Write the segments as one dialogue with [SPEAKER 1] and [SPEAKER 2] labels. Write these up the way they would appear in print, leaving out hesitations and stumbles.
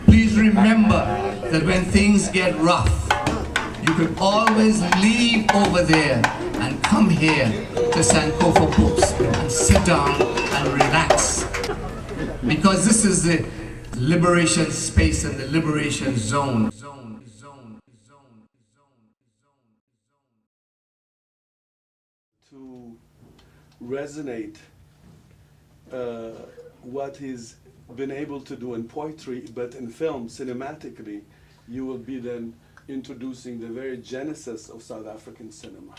[SPEAKER 1] please remember that when things get rough, you can always leave over there and come here to Sankofa Books and sit down and relax. Because this is the liberation space and the liberation zone.
[SPEAKER 2] To resonate what he's been able to do in poetry, but in film, cinematically, you will be then introducing the very genesis of South African cinema.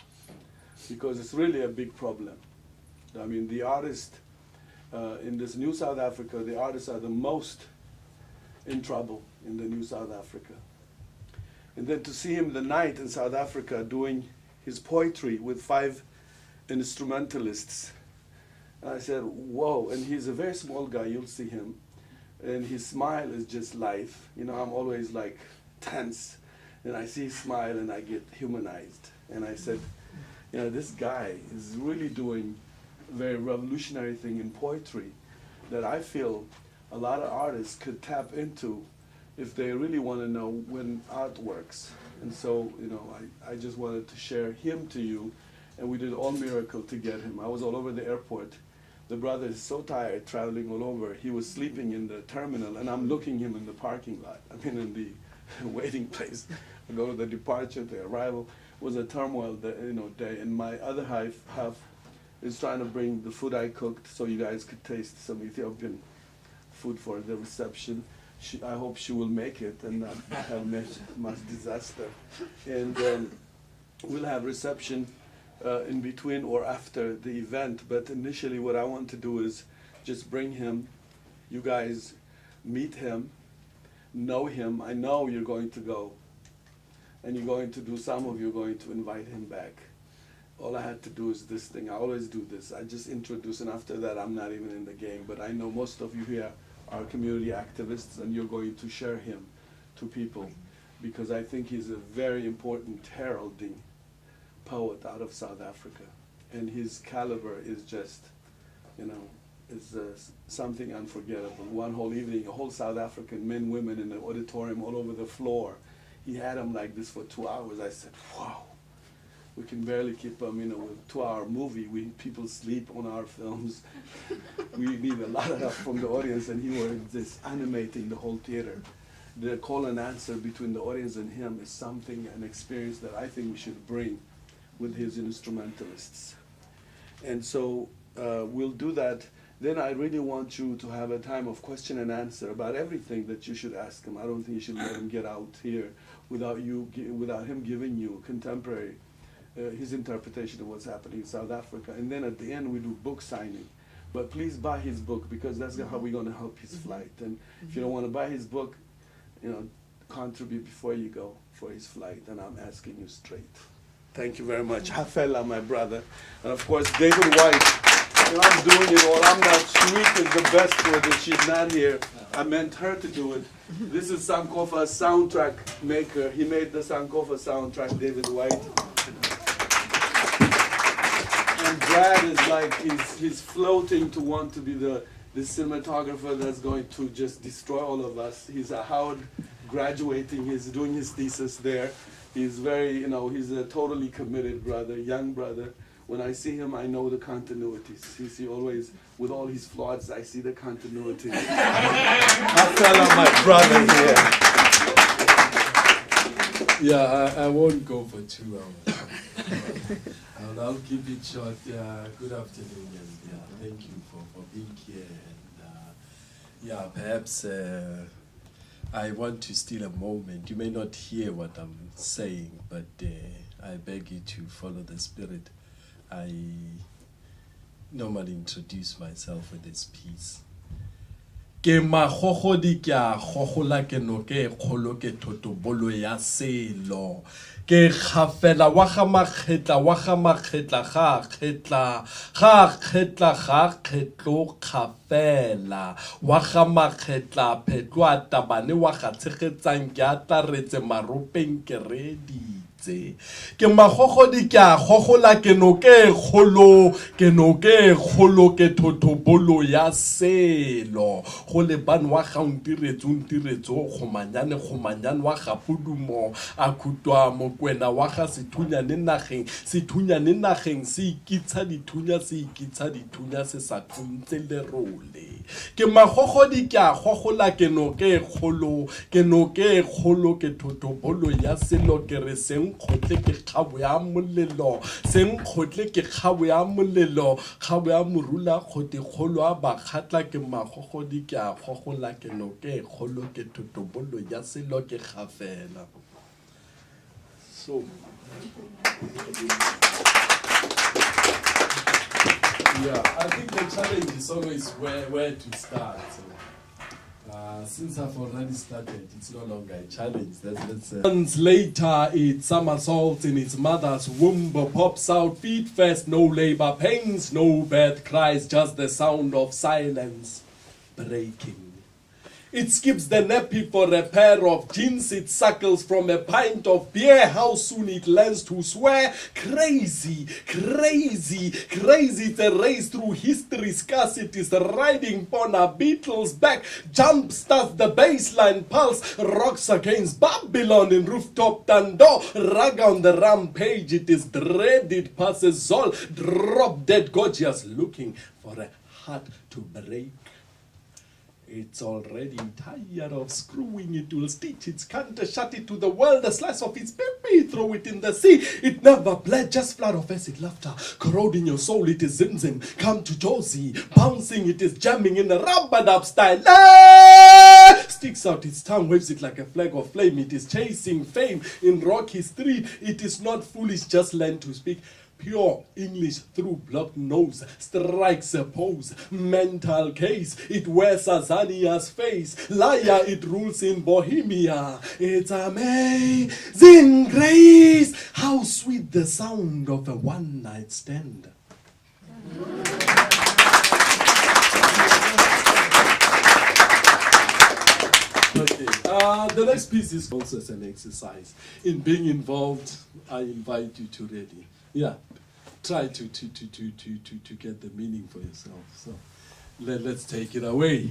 [SPEAKER 2] Because it's really a big problem. I mean, the artists in this new South Africa, the artists are the most in trouble in the new South Africa. And then to see him the night in South Africa doing his poetry with 5 instrumentalists. And I said, whoa, and he's a very small guy, you'll see him. And his smile is just life. You know, I'm always like tense. And I see his smile and I get humanized. And I said, you know, this guy is really doing a very revolutionary thing in poetry that I feel a lot of artists could tap into if they really want to know when art works. And so, you know, I just wanted to share him to you, and we did all miracle to get him. I was all over the airport. The brother is so tired traveling all over. He was sleeping in the terminal, and I'm looking him in the parking lot. I mean, in the waiting place. I go to the departure, the arrival was a turmoil day, and my other half is trying to bring the food I cooked so you guys could taste some Ethiopian food for the reception. I hope she will make it and not have much disaster. And we'll have reception in between or after the event. But initially what I want to do is just bring him, you guys meet him, know him. I know you're going to go. And you're going to do, some of you are going to invite him back. All I had to do is this thing. I always do this. I just introduce, and after that I'm not even in the game. But I know most of you here are community activists, and you're going to share him to people, because I think he's a very important heralding poet out of South Africa. And his caliber is just, you know, is something unforgettable. One whole evening, a whole South African men, women in the auditorium all over the floor. He had them like this for 2 hours. I said, wow, we can barely keep them, you know, with a 2-hour movie. People sleep on our films. We need a lot of help from the audience, and he was just animating the whole theater. The call and answer between the audience and him is something, an experience that I think we should bring with his instrumentalists. And so we'll do that. Then I really want you to have a time of question and answer about everything that you should ask him. I don't think you should let him get out here without him giving you contemporary, his interpretation of what's happening in South Africa. And then at the end we do book signing. But please buy his book, because that's how we're going to help his flight. And if you don't want to buy his book, you know, contribute before you go for his flight. And I'm asking you straight. Thank you very much. Kgafela, my brother. And of course, David White. And I'm doing it all. I'm not. Sweet is the best with it. She's not here. I meant her to do it. This is Sankofa's soundtrack maker. He made the Sankofa soundtrack, David White. And Brad is like, he's floating to want to be the cinematographer that's going to just destroy all of us. He's a Howard graduating. He's doing his thesis there. He's very, you know, he's a totally committed brother, young brother. When I see him, I know the continuities. You see, always, with all his flaws, I see the continuity. Kgafela, my brother here.
[SPEAKER 3] Yeah, I won't go for 2 hours. I'll keep it short. Good afternoon, and thank you for being here. And perhaps I want to steal a moment. You may not hear what I'm saying, but I beg you to follow the spirit. I normally introduce myself with this piece. Ke magogodi ke a gogola ke no ke kgolo ke thotobolo ya selo ke Kgafela wa ga makgetla ga kgetlo Kgafela wa ga makgetla phetlo a tabane wa ga tshegetsang ke atlaretse maropeng ke reditse itse ke magogodi ke a gogola ke no ke kgolo ke thothobolo ya selo go le ban wa gauntiretso khomanyane wa gapudumo a khutwa mokwena wa ga sethunyane nageng se ikitsha dithunya se sa thuntse le role ke magogodi ke a gogola ke no ke kgolo ke thothobolo ya selo ke re seng khotle ke kgabo ya molelo kgabo ya morula khote kgolo a ba khatla ke magogodi ke a gogola ke no ke kgolo ke thothobolo ya selo ke Kgafela.
[SPEAKER 2] So,
[SPEAKER 3] yeah, I think the challenge is always where to start. So, since I've already started, it's no longer a challenge. Months later, it somersaults in its mother's womb, pops out feet first, no labor pains, no birth cries, just the sound of silence breaking. It skips the nappy for a pair of jeans. It suckles from a pint of beer. How soon it learns to swear. Crazy. It's a race through history. Scarcity is riding on a beetle's back. Jump starts the baseline pulse. Rocks against Babylon in rooftop Tando. Rag on the rampage. It is dread. It passes all. Drop dead gorgeous looking for a heart to break. It's already tired of screwing. It will stitch its canter, shut it to the world, a slice of its baby, throw it in the sea. It never bled, just flood of acid laughter. Corroding your soul, it is zim. Come to Josie, bouncing, it is jamming in a rub-a-dub style. Sticks out its tongue, waves it like a flag of flame. It is chasing fame in rocky street. It is not foolish, just learn to speak. Pure English through blocked nose, strikes a pose, mental case, it wears Azania's face, liar it rules in Bohemia, it's amazing grace, how sweet the sound of a one-night stand. Okay, the next piece is also as an exercise. In being involved, I invite you to ready. Yeah, try to get the meaning for yourself. So let's take it away.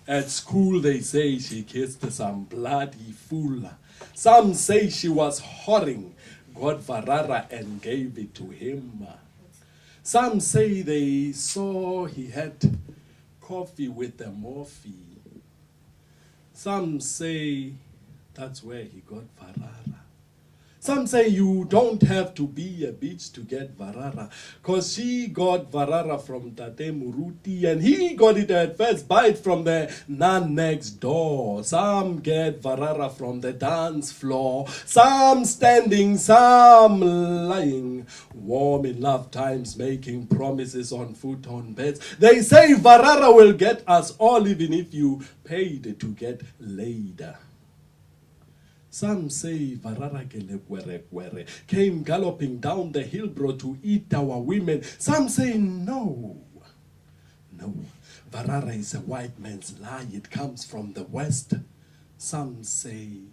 [SPEAKER 3] At school they say she kissed some bloody fool. Some say she was whoring, got Varara and gave it to him. Some say they saw he had coffee with the morphine. Some say that's where he got Varara. Some say you don't have to be a bitch to get Varara, cause she got Varara from Tate Muruti and he got it at first bite from the nun next door. Some get Varara from the dance floor, some standing, some lying, warm in love times, making promises on futon beds. They say Varara will get us all even if you paid to get laid. Some say Varara Gele came galloping down the hill, bro, to eat our women. Some say no. Varara is a white man's lie. It comes from the west. Some say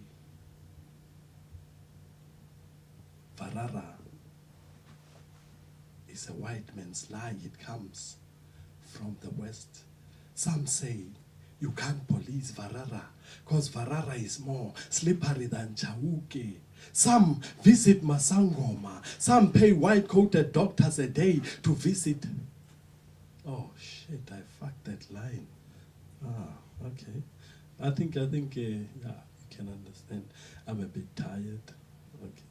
[SPEAKER 3] Varara is a white man's lie. It comes from the west. Some say you can't police Varara, because Varara is more slippery than Chauke. Some visit Masangoma. Some pay white-coated doctors a day to visit. Oh, shit, I fucked that line. Okay. I think, yeah, you can understand. I'm a bit tired. Okay.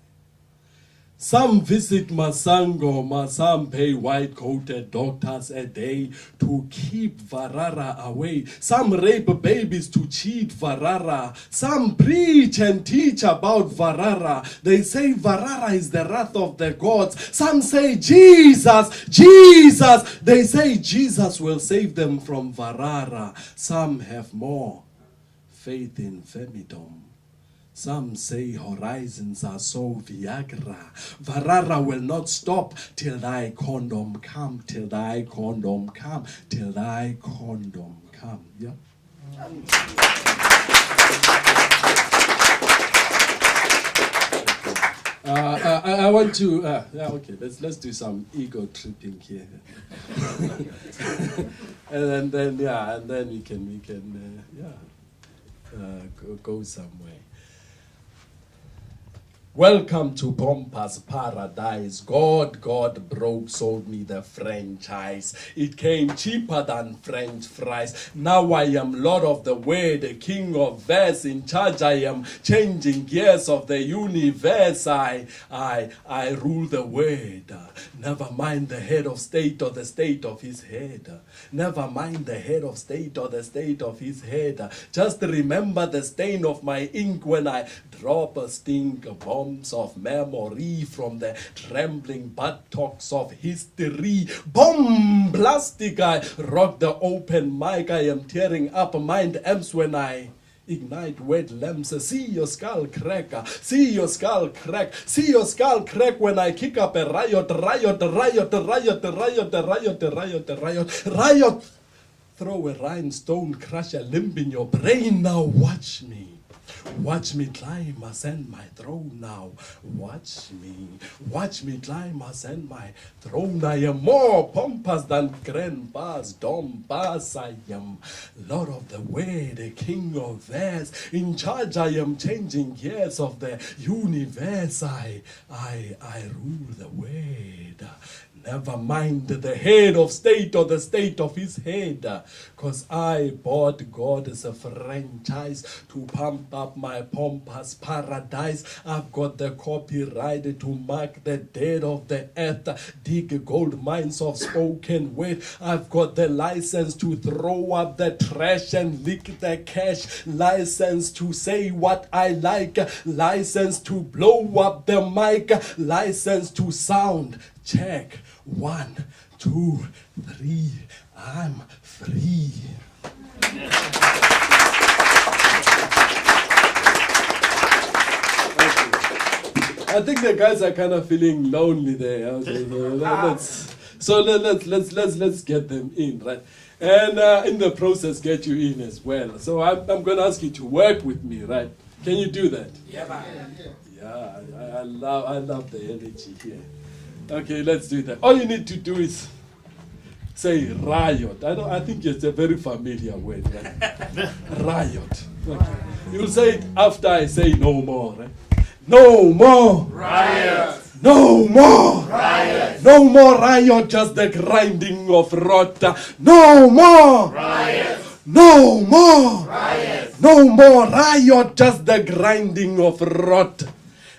[SPEAKER 3] Some visit Masangoma, some pay white-coated doctors a day to keep Varara away. Some rape babies to cheat Varara. Some preach and teach about Varara. They say Varara is the wrath of the gods. Some say Jesus. They say Jesus will save them from Varara. Some have more faith in femidom. Some say horizons are so Viagra. Varara will not stop till thy condom come, till thy condom come, till thy condom come. Yeah? I want to, yeah, okay, let's do some ego tripping here. and then we can go somewhere. Welcome to Pompa's Paradise. God broke, sold me the franchise. It came cheaper than French fries. Now I am Lord of the Word, king of verse. In charge I am changing gears of the universe. I rule the word. Never mind the head of state or the state of his head. Never mind the head of state or the state of his head. Just remember the stain of my ink when I drop a stink bombs of memory from the trembling buttocks of history. Bomb plastic, I rock the open mic. I am tearing up mind amps when I ignite wet lamps. See your skull crack, see your skull crack, see your skull crack when I kick up a riot. Throw a rhinestone, crush a limb in your brain. Now watch me. Watch me climb, ascend my throne now. Watch me climb, ascend my throne. I am more pompous than grandpa's Dompas. I am Lord of the Way, the King of verse. In charge, I am changing gears of the universe. I rule the world. Never mind the head of state or the state of his head, 'cause I bought God as a franchise to pump up my pompous paradise. I've got the copyright to mark the dead of the earth, dig gold mines of spoken word. I've got the license to throw up the trash and lick the cash, license to say what I like, license to blow up the mic, license to sound check. 1, 2, 3, I'm free. I think the guys are kind of feeling lonely there. So let's get them in, right? And in the process, get you in as well. So I'm going to ask you to work with me, right? Can you do that? Yeah, man. Yeah, I love the energy here. Okay, let's do that. All you need to do is say riot. I think it's a very familiar word, right? Riot. Okay. You'll say it after I say no more, right? No more riot. No more riot. No more riot, just the grinding of rot. No more riot. No more riot. No more riot, just the grinding of rot.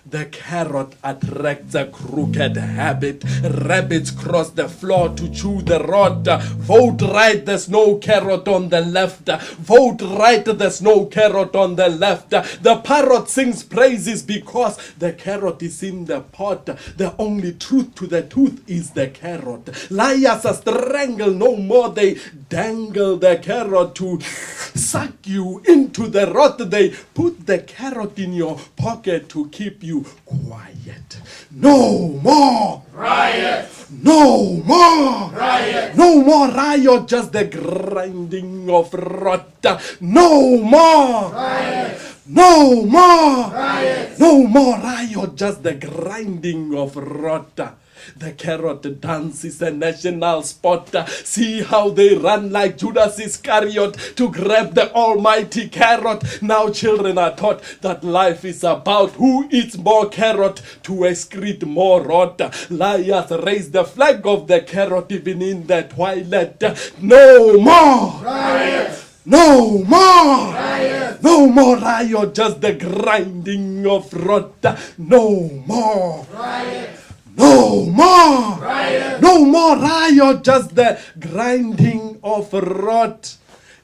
[SPEAKER 3] The carrot attracts a crooked habit. Rabbits cross the floor to chew the rod. Vote right, there's no carrot on the left. Vote right, there's no carrot on the left. The parrot sings praises because the carrot is in the pot. The only truth to the tooth is the carrot. Liars are strangled no more. They dangle the carrot to suck you into the rot. They put the carrot in your pocket to keep you quiet. No more riot. No more riot. No more riot, just the grinding of rot. No more riot. No more riot. No more riot, just the grinding of rot. The carrot dance is a national sport. See how they run like Judas Iscariot to grab the almighty carrot. Now children are taught that life is about who eats more carrot to excrete more rot. Liars raise the flag of the carrot even in the twilight. No more riot. No more riot. No more riot, just the grinding of rot. No more riot. No more riot. No more riot, just the grinding of rot.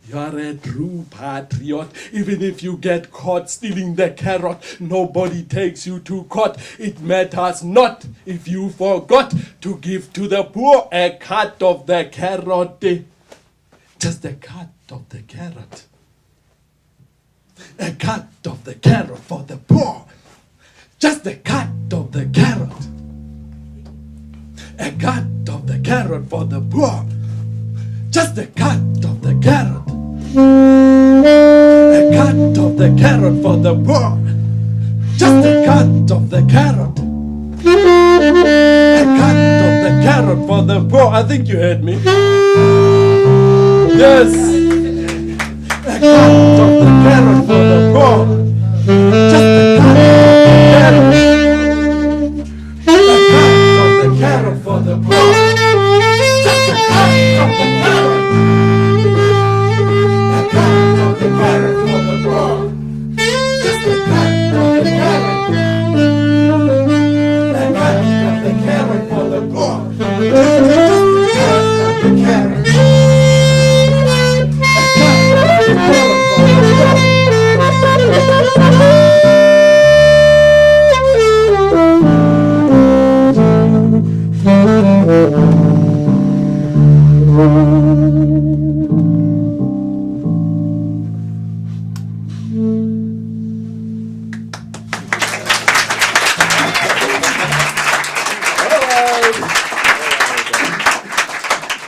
[SPEAKER 3] You're a true patriot, even if you get caught stealing the carrot. Nobody takes you to court. It matters not if you forgot to give to the poor a cut of the carrot. Just a cut of the carrot. A cut of the carrot for the poor. Just a cut of the carrot. A cut of the carrot for the poor. Just a cut of the carrot. A cut of the carrot for the poor. Just a cut of the carrot. carrot for the poor. I think you heard me. Yes. A cut of the carrot for the poor. Just a cut of the carrot for the poor. Just a cut of the carrot. A cut of the carrot for the poor. Just a cut of the carrot. A cut of the carrot for the poor. Just a cut of the carrot.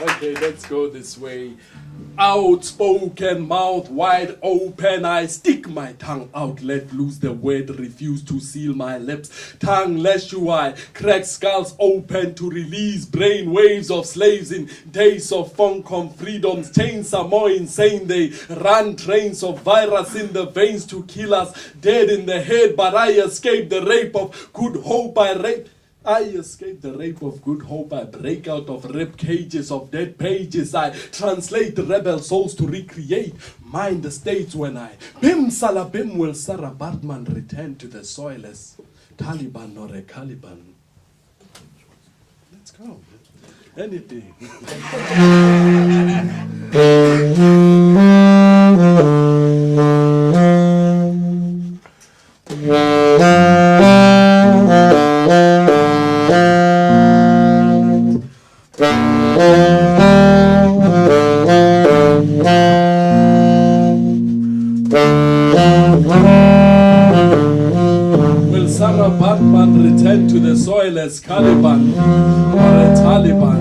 [SPEAKER 3] Okay, let's go this way. Outspoken, mouth wide open, I stick my tongue out, let loose the word, refuse to seal my lips. Tongue lest you I crack skulls open to release brain waves of slaves in days of funk of freedom's chains are more insane. They run trains of virus in the veins to kill us dead in the head, but I escaped the rape of good hope. I escape the rape of good hope. I break out of rib cages of dead pages. I translate rebel souls to recreate mind the states when I Bim Salabim will Sarah Batman return to the soil as Taliban or a Caliban. Let's go. Anything. Will Sarah Batman return to the soil as Caliban or a Taliban?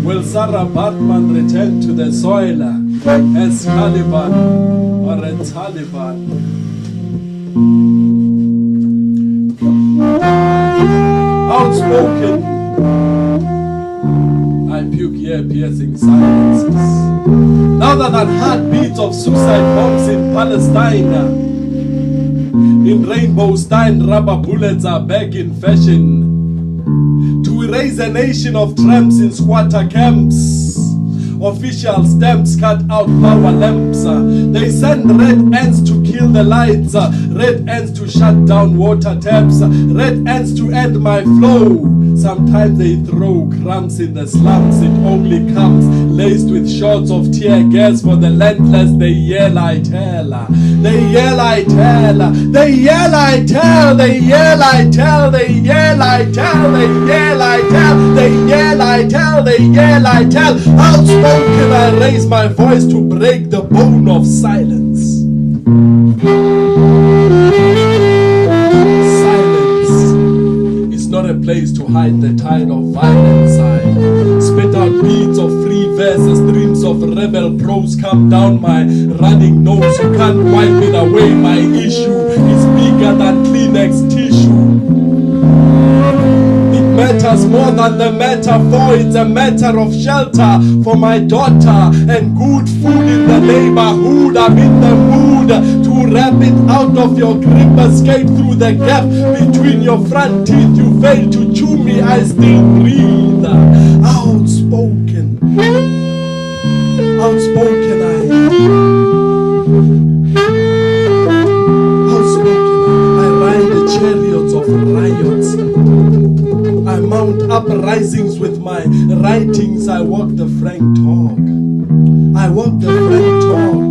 [SPEAKER 3] Will Sarah Batman return to the soil as Caliban or a Taliban? Outspoken, I puke ear-piercing silences. Now that heartbeats of suicide bombs in Palestine, in Rainbow Stein, rubber bullets are back in fashion to erase a nation of tramps in squatter camps. Official stamps cut out power lamps. They send red ants to kill the lights, red ants to shut down water taps, red ants to end my flow. Sometimes they throw crumbs in the slums. It only comes laced with shots of tear gas for the landless. They yell, I tell. They yell, I tell. They yell, I tell. They yell, I tell. They yell, I tell. They yell, I tell. They yell, I tell. They yell, I tell. Outspoken, I raise my voice to break the bone of silence. Not a place to hide the tide of violence. I spit out beats of free verses, streams of rebel prose come down my running nose. You can't wipe it away. My issue is bigger than Kleenex tissue. It matters more than the metaphor. It's a matter of shelter for my daughter and good food in the neighborhood. I'm in the mood to wrap it out of your grip, escape through the gap between your front teeth. You fail to chew me, I still breathe. Outspoken, outspoken, I ride the chariots of riots. I mount uprisings with my writings. I walk the frank talk. I walk the frank talk.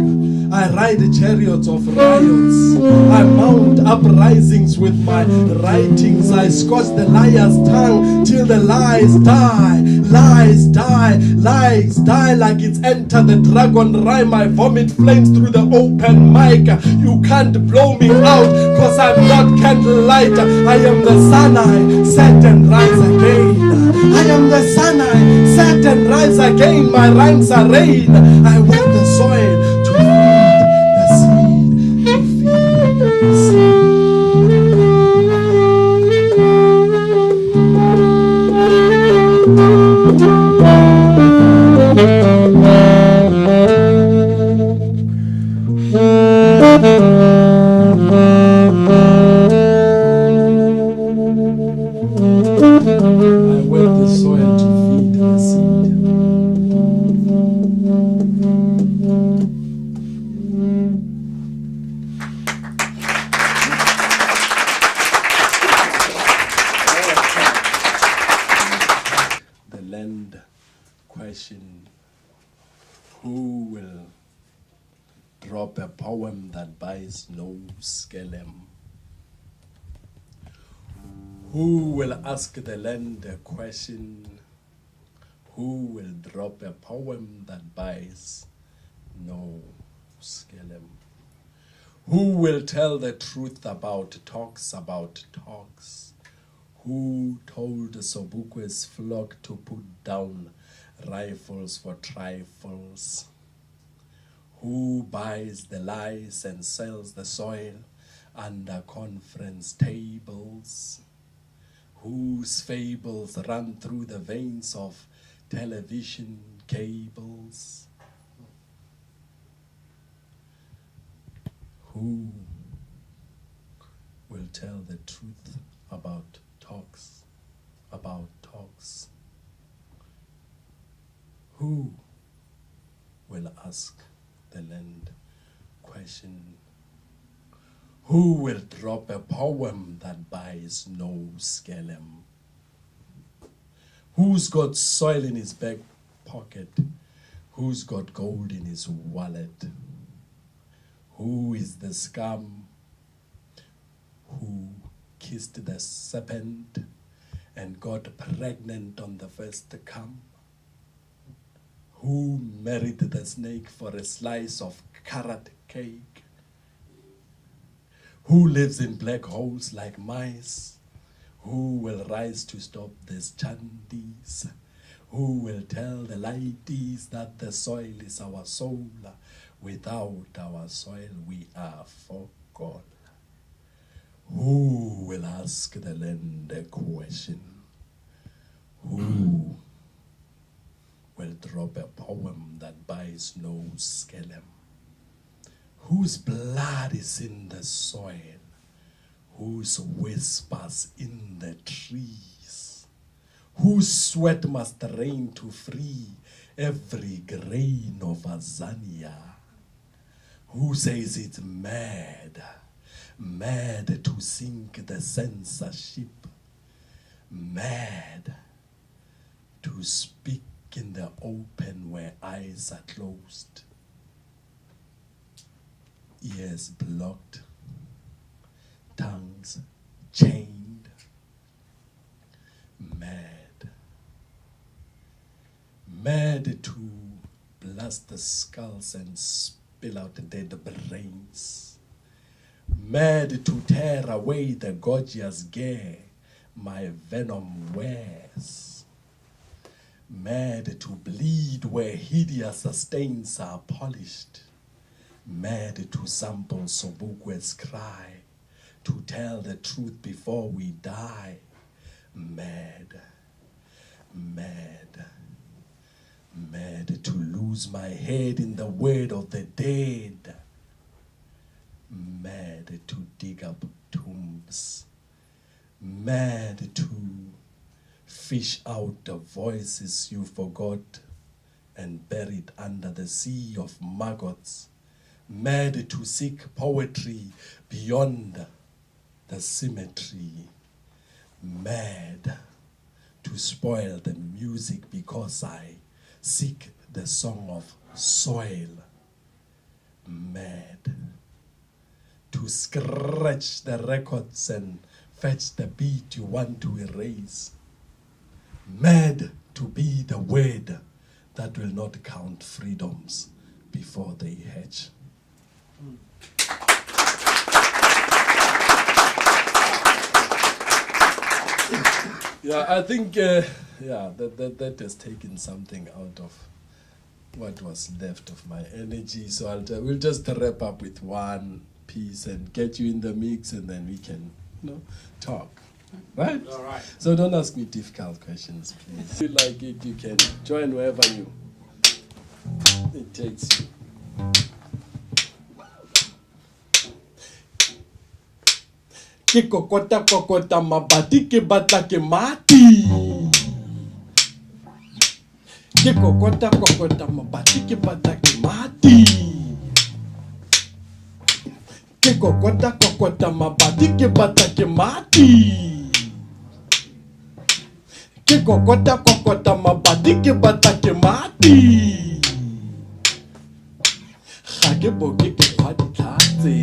[SPEAKER 3] I ride the chariots of riots. I mount uprisings with my writings. I scorch the liar's tongue till the lies die. Lies die, lies die like it's entered the dragon rhyme. I vomit flames through the open mic. You can't blow me out, cause I'm not candlelight. I am the sun, I set and rise again. I am the sun, I set and rise again. My rhymes are rain. I walk the soil to feed the seed, to feed the seed. drop a poem that buys no skellum? Who will ask the land a question? Who will drop a poem that buys no skellum? Who will tell the truth about talks? Who told Sobukwe's flock to put down rifles for trifles? Who buys the lies and sells the soil under conference tables? Whose fables run through the veins of television cables? Who will tell the truth about talks? Who will ask the land question? Who will drop a poem that buys no skellum? Who's got soil in his back pocket? Who's got gold in his wallet? Who is the scum who kissed the serpent and got pregnant on the first come? Who married the snake for a slice of carrot cake? Who lives in black holes like mice? Who will rise to stop these chandies? Who will tell the lighties that the soil is our soul? Without our soil we are forgotten. Who will ask the land a question? Who will drop a poem that buys no skellum? Whose blood is in the soil? Whose whispers in the trees? Whose sweat must rain to free every grain of Azania? Who says it's mad to sink the censorship, mad to speak in the open where eyes are closed, ears blocked, tongues chained, mad to blast the skulls and spill out the dead brains, mad to tear away the gorgeous gear my venom wears, mad to bleed where hideous stains are polished, mad to sample Sobukwe's cry, to tell the truth before we die, mad to lose my head in the word of the dead, mad to dig up tombs, mad to fish out the voices you forgot and buried under the sea of maggots, mad to seek poetry beyond the symmetry, mad to spoil the music because I seek the song of soil, mad to scratch the records and fetch the beat you want to erase, mad to be the word that will not count freedoms before they hatch. Yeah, I think that has taken something out of what was left of my energy. So we'll just wrap up with one piece and get you in the mix, and then we can, talk. Right?
[SPEAKER 2] All right.
[SPEAKER 3] So don't ask me difficult questions, please. If you like it, you can join wherever it takes you. Ke kokota mabati ke batla ke mati. Ke kokota mabati ke batla ke mati. Ke kokota mabati ke batla ke mati. Ke kokota mabati ke batla ke mati. Ga ke boke ke khwa ditlatse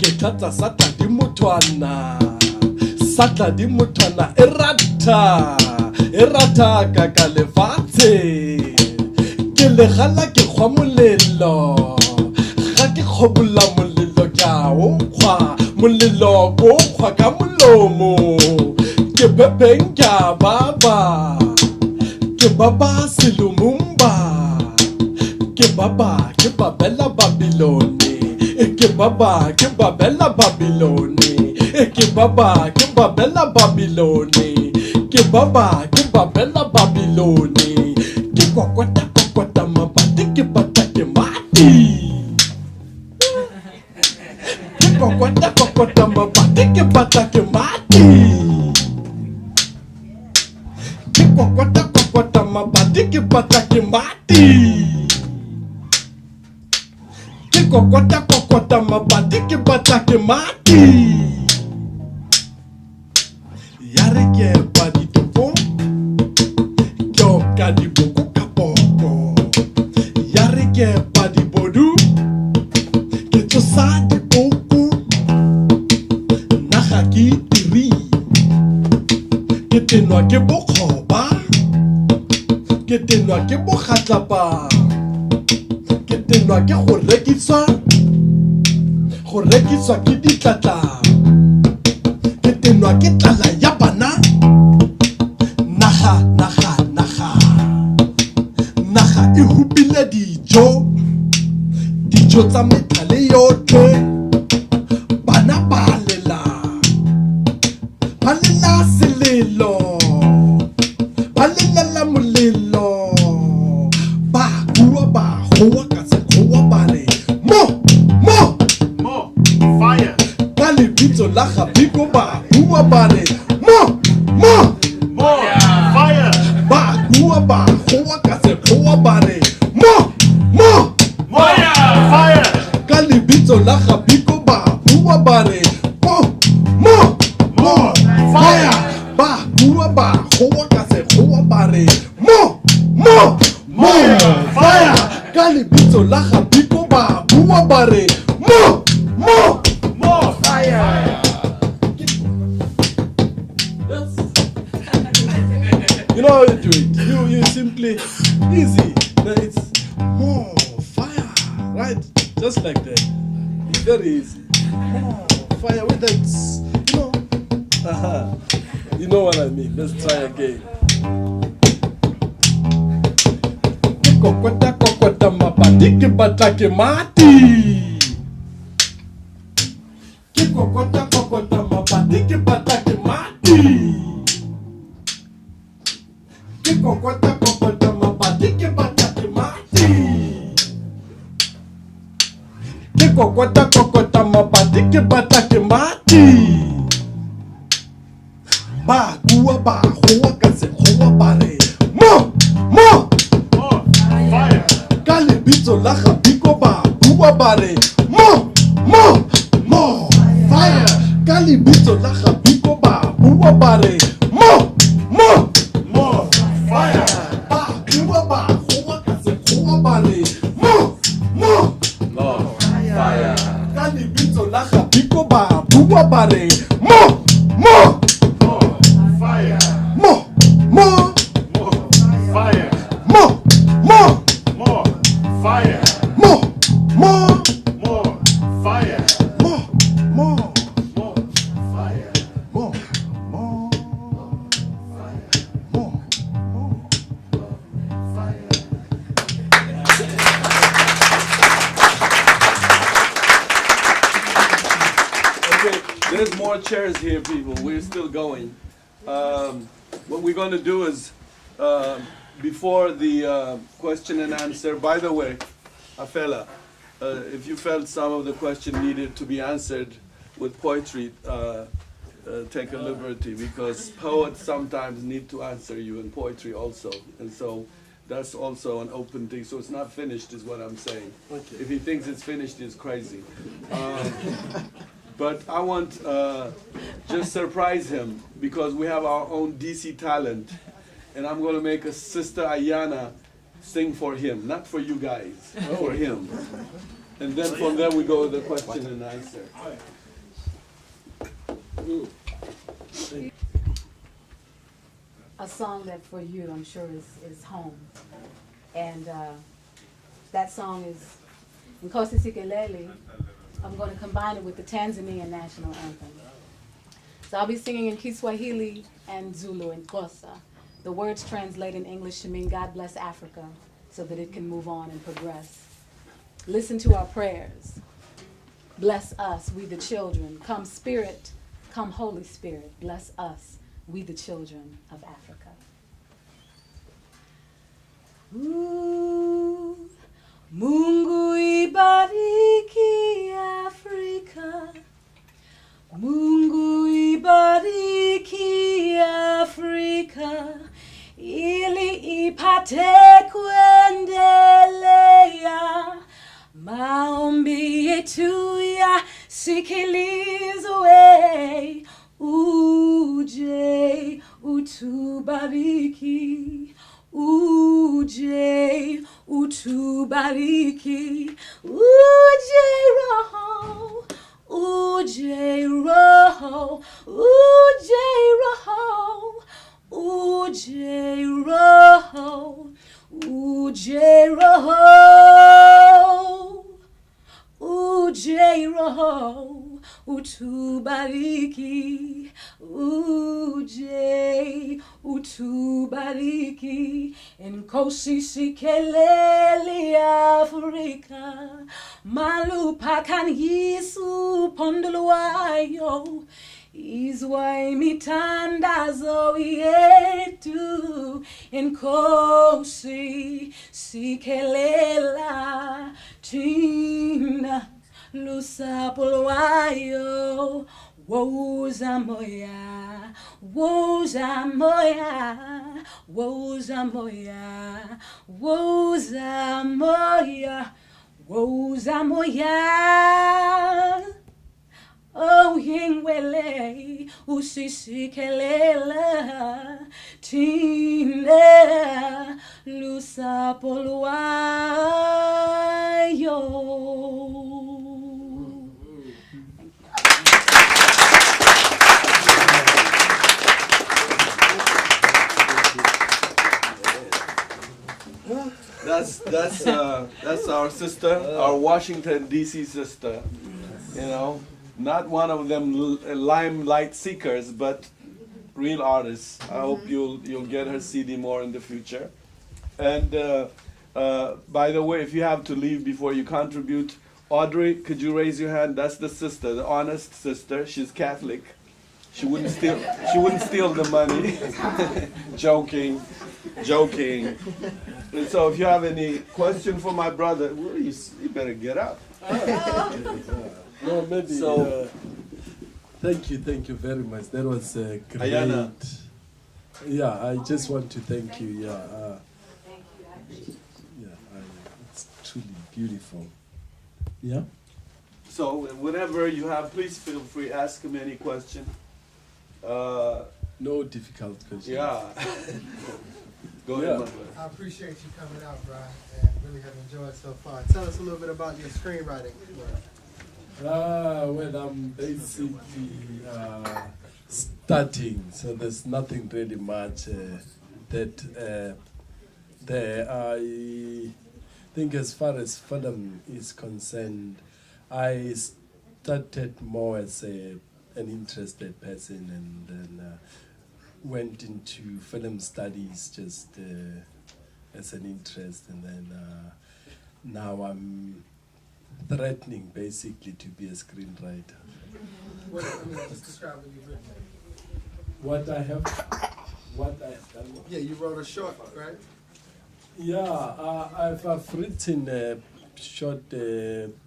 [SPEAKER 3] ke tlatsa satla di motwana satla di motwana e rata ka lefatshe ke le gala ke khwa molelo ga ke khobola molelo ka o khwa molelo go khwa ka molomo ke bebeng ka baba silumumba ke babela babiloni ke babela babiloni ke babela babiloni ke babela babiloni ke kokota mabati ke bata ke mati ke kokota mabati ke bata ke mati ke kokota mabati ke bata ke mati ke kokota mabati ke bata ke mati yare ke badi topo kyo kadi boku kapoko yare ke badi bodu ke tsosa di boku naga ki tiri ke tenwa ke bokgoba ke tenwa ke bogatlapa ke tenwa ke go rekiswa ke ditlatla ke tenwa ke tlala ya bana naga e hupile dijo tsa metlhale yotlhe bana ba lela selelo ba lelela molelo ba bua ba goa ka sekgowa ba re mo fire ka lebitso la gabiko ba bua ba re mo fire ba bua ba goa ka sekgowa ba re mo fire ka lebitso la gabiko ba bua ba re mo fire ba bua ba goa ka sekgowa ba re mo fire ka lebitso la gabiko ba bua ba re mo fire. You know how you do it. You simply easy. It's more fire, right? Just like that. It's very easy. More fire with that, you know what I mean. Let's try again. Kokota mabati ke bata ke mati. Kokota mabati ke bata ke mati. Kokota mabati ke bata ke mati. Kokota mabati ke bata ke mati. Ba gua ba goa ka sekgowa ba re mo fire ka lebitso la gabiko ba bua ba re mo fire ka lebitso la gabiko ba bua ba re mo fire ba bua ba goa ka sekgowa ba re mo fire ka lebitso la gabiko ba bua ba re mo fire mo fire mo fire mo fire Okay, there's more chairs here, people. We're still going. What we're going to do is, before the question and answer, by the way, Kgafela, if you felt some of the question needed to be answered with poetry, take a liberty, because poets sometimes need to answer you in poetry also. And so that's also an open thing. So it's not finished is what I'm saying. Okay. If he thinks it's finished, he's crazy. But I want just surprise him, because we have our own DC talent. And I'm going to make a Sister Ayana
[SPEAKER 2] sing for him, not for you guys, for him. And then from there we go to the question and answer.
[SPEAKER 4] A song that for you, I'm sure, is home. And that song is Nkosi Sikeleli. I'm going to combine it with the Tanzanian national anthem. So I'll be singing in Kiswahili and Zulu and Xhosa. The words translate in English to mean God bless Africa so that it can move on and progress. Listen to our prayers. Bless us, we the children. Come Spirit, come Holy Spirit. Bless us, we the children of Africa. Mungu ibariki Afrika. Mungu ibariki Afrika. Ili ipate kuendelea. Maombi yetu yasikilizwe. Uje utubariki. Uje utubariki. Uje Roho. Uje Roho. Uje Roho. Uje Roho. Uje Roho. Uje Roho. Utubariki. Uje utubariki. Nkosi Sikeleli Afrika. Malupakan Yesu pondolwayo. Izwa imitandazo yetu. Nkosi Sikelela tina lusapolwayo. Woza moya, woza moya, woza moya, woza moya, woza moya. Oh, yingwele usisikelela tina lusapolwayo.
[SPEAKER 2] That's our sister, our Washington D.C. sister. You know, not one of them limelight seekers, but real artists. I hope you'll get her CD more in the future. And by the way, if you have to leave before you contribute, Audrey, could you raise your hand? That's the sister, the honest sister. She's Catholic. She wouldn't steal. She wouldn't steal the money. Joking, joking. And so, if you have any question for my brother, well, you better get up.
[SPEAKER 3] No, maybe.
[SPEAKER 2] So,
[SPEAKER 3] thank you very much. That was great.
[SPEAKER 2] Ayana.
[SPEAKER 3] Yeah, I just want to thank you. Yeah, it's truly beautiful. Yeah.
[SPEAKER 2] So, whenever you have, please feel free. Ask him any question.
[SPEAKER 3] No difficult questions.
[SPEAKER 2] Yeah. Go ahead, my brother.
[SPEAKER 5] I appreciate you coming out, Brian, and really have enjoyed so far. Tell us a little bit about your screenwriting work.
[SPEAKER 3] Well, I'm basically starting, so there's nothing really much that there. I think as far as film is concerned, I started more as an interested person, and then went into film studies just as an interest, and then now I'm threatening basically to be a screenwriter.
[SPEAKER 5] Just describe what you've written.
[SPEAKER 3] What I have done.
[SPEAKER 5] Yeah, you wrote a short, right?
[SPEAKER 3] Yeah, I've written a short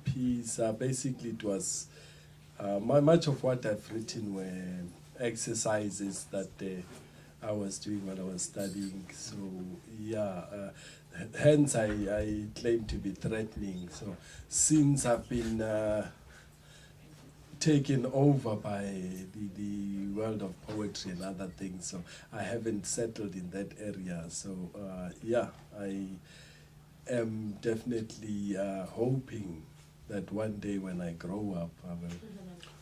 [SPEAKER 3] piece. Basically, it was much of what I've written were exercises that I was doing when I was studying. So yeah, hence I claim to be threatening. So since I've been taken over by the world of poetry and other things, so I haven't settled in that area. So yeah, I am definitely hoping that one day when I grow up, I will.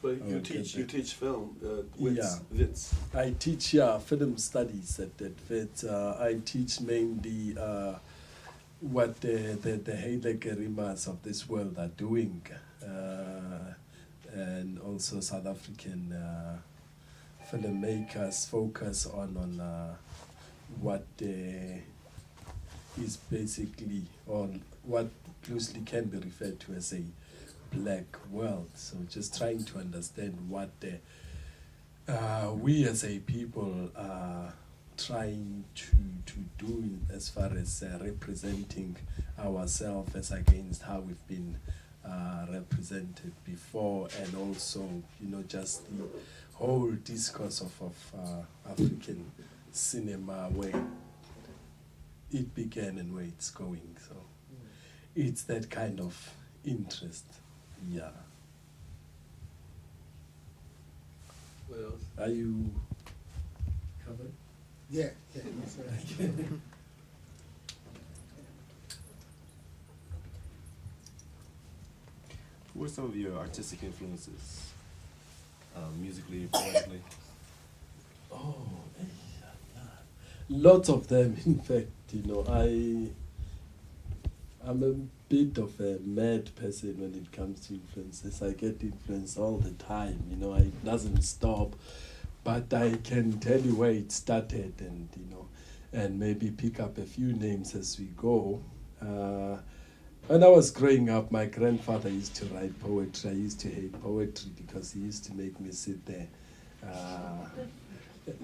[SPEAKER 2] But
[SPEAKER 3] I
[SPEAKER 2] you
[SPEAKER 3] will
[SPEAKER 2] teach
[SPEAKER 3] get
[SPEAKER 2] film,
[SPEAKER 3] Yeah.
[SPEAKER 2] Wits.
[SPEAKER 3] I teach film studies at Wits. I teach mainly what the Haile Gerimas of this world are doing, and also South African filmmakers focus on what is basically, or what loosely can be referred to as a black world. So just trying to understand what we as a people are trying to do as far as representing ourselves as against how we've been represented before, and also, you know, just the whole discourse of African cinema, where it began and where it's going. So it's that kind of interest. Yeah.
[SPEAKER 2] What else?
[SPEAKER 3] Are you covered?
[SPEAKER 5] Yeah, that's right.
[SPEAKER 6] Who are some of your artistic influences, musically, poetically?
[SPEAKER 3] Oh, lots of them. In fact, you know, I'm a bit of a mad person when it comes to influences. I get influenced all the time. You know, it doesn't stop. But I can tell you where it started, and you know, and maybe pick up a few names as we go. When I was growing up, my grandfather used to write poetry. I used to hate poetry because he used to make me sit there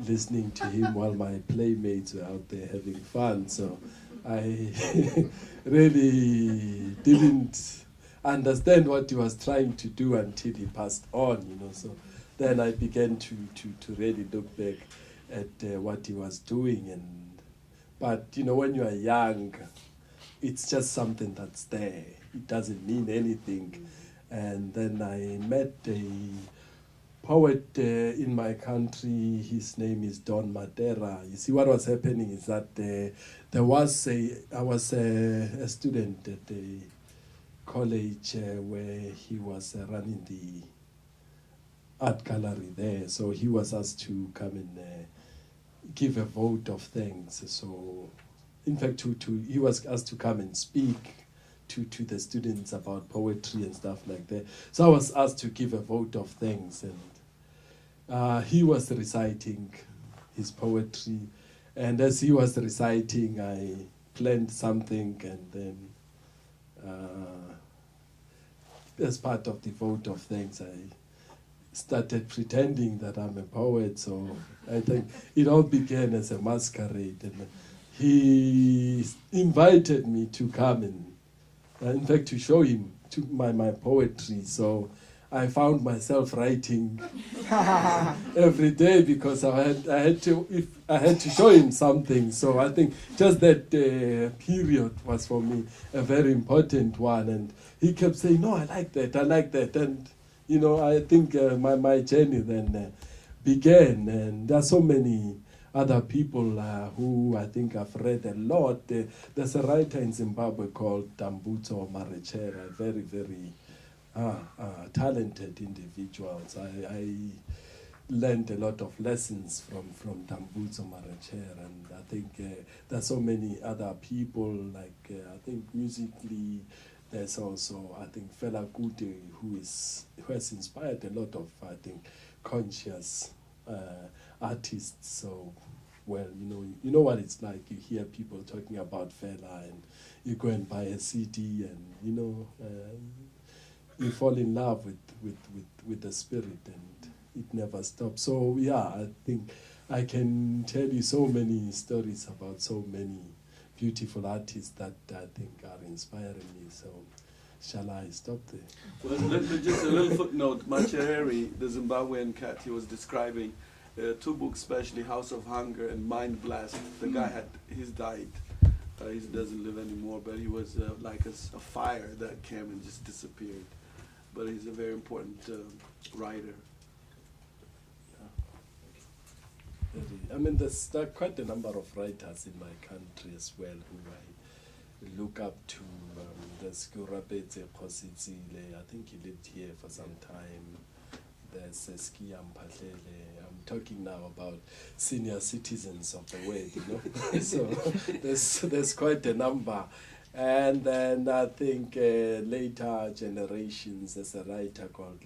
[SPEAKER 3] listening to him while my playmates were out there having fun. So I really didn't understand what he was trying to do until he passed on, you know. So then I began to really look back at what he was doing. But you know, when you are young, it's just something that's there. It doesn't mean anything. And then I met a poet in my country. His name is Don Matera. You see, what was happening is that I was a student at a college where he was running the art gallery there. So he was asked to come and give a vote of thanks. So in fact, he was asked to come and speak to the students about poetry and stuff like that. So I was asked to give a vote of thanks, and he was reciting his poetry. And as he was reciting, I planned something, and then as part of the vote of thanks, I started pretending that I'm a poet. So I think it all began as a masquerade, and he invited me to come and, in fact, to show him my poetry. So I found myself writing every day because I had to show him something. So I think just that period was for me a very important one. And he kept saying, "No, I like that. And you know, I think my journey then began. And there are so many other people who I think I've read a lot. There's a writer in Zimbabwe called Dambudzo Marechera, a very, very talented individuals. I learned a lot of lessons from Dambudzo Marechera, and I think there's so many other people, like I think musically, there's also, I think, Fela Kuti, who has inspired a lot of, I think, conscious artists. So, well, you know what it's like. You hear people talking about Fela, and you go and buy a CD, and you fall in love with the spirit, and it never stops. So yeah, I think I can tell you so many stories about so many beautiful artists that I think are inspiring me. So shall I stop there?
[SPEAKER 2] Well, just a little footnote. Machereri, the Zimbabwean cat, he was describing two books, especially House of Hunger and Mind Blast. The guy he's died. He doesn't live anymore, but he was like a fire that came and just disappeared. but he's a very important writer.
[SPEAKER 3] I mean, there are quite a number of writers in my country as well who I look up to. There's Kurapetse Kositsile, I think he lived here for some time. There's Skia Mphahlele. I'm talking now about senior citizens of the world, you know. So there's quite a number. And then I think later generations, there's a writer called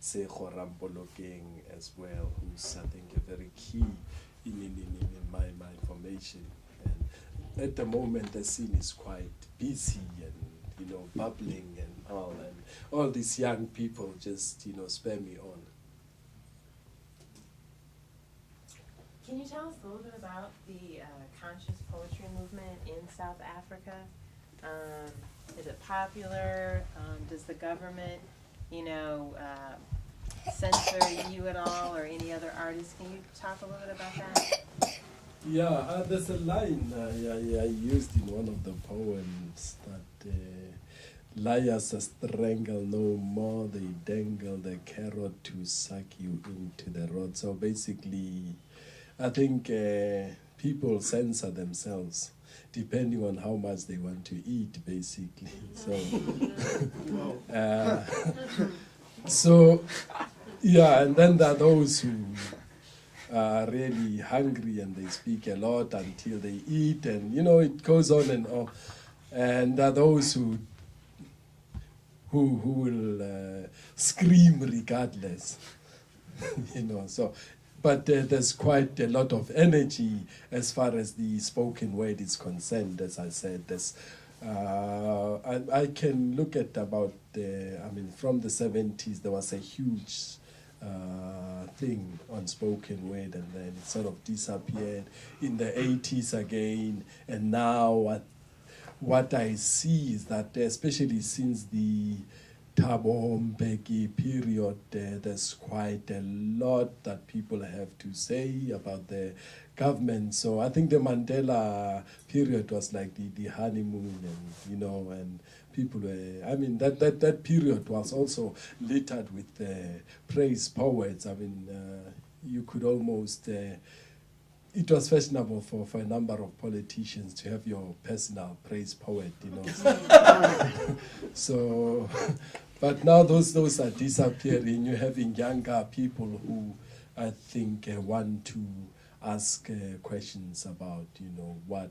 [SPEAKER 3] Sekho Rampolokeng as well, who's I think a very key in my formation. And at the moment the scene is quite busy and, you know, bubbling and all these young people just, you know, spur me on.
[SPEAKER 7] Can you tell us a little bit about the conscious poetry movement in South Africa? Is it popular? Does the government, you know, censor you at all or any other artists? Can you talk a little bit about that?
[SPEAKER 3] Yeah, there's a line I used in one of the poems that liars strangle no more, they dangle the carrot to suck you into the rod. So basically, I think people censor themselves depending on how much they want to eat, basically. So, yeah, and then there are those who are really hungry and they speak a lot until they eat, and, you know, it goes on and on. And there are those who will scream regardless, you know. So, but there's quite a lot of energy as far as the spoken word is concerned. As I said, there's I can look at about I mean, from the 70s there was a huge thing on spoken word, and then it sort of disappeared in the 80s again, and now what I see is that especially since the Thabo Mbeki period, there's quite a lot that people have to say about the government. So I think the Mandela period was like the honeymoon, and, you know, and people were, I mean, that period was also littered with praise poets. I mean, you could almost, it was fashionable for a number of politicians to have your personal praise poet, you know. So, but now those are disappearing. You're having younger people who, I think, want to ask questions about, you know, what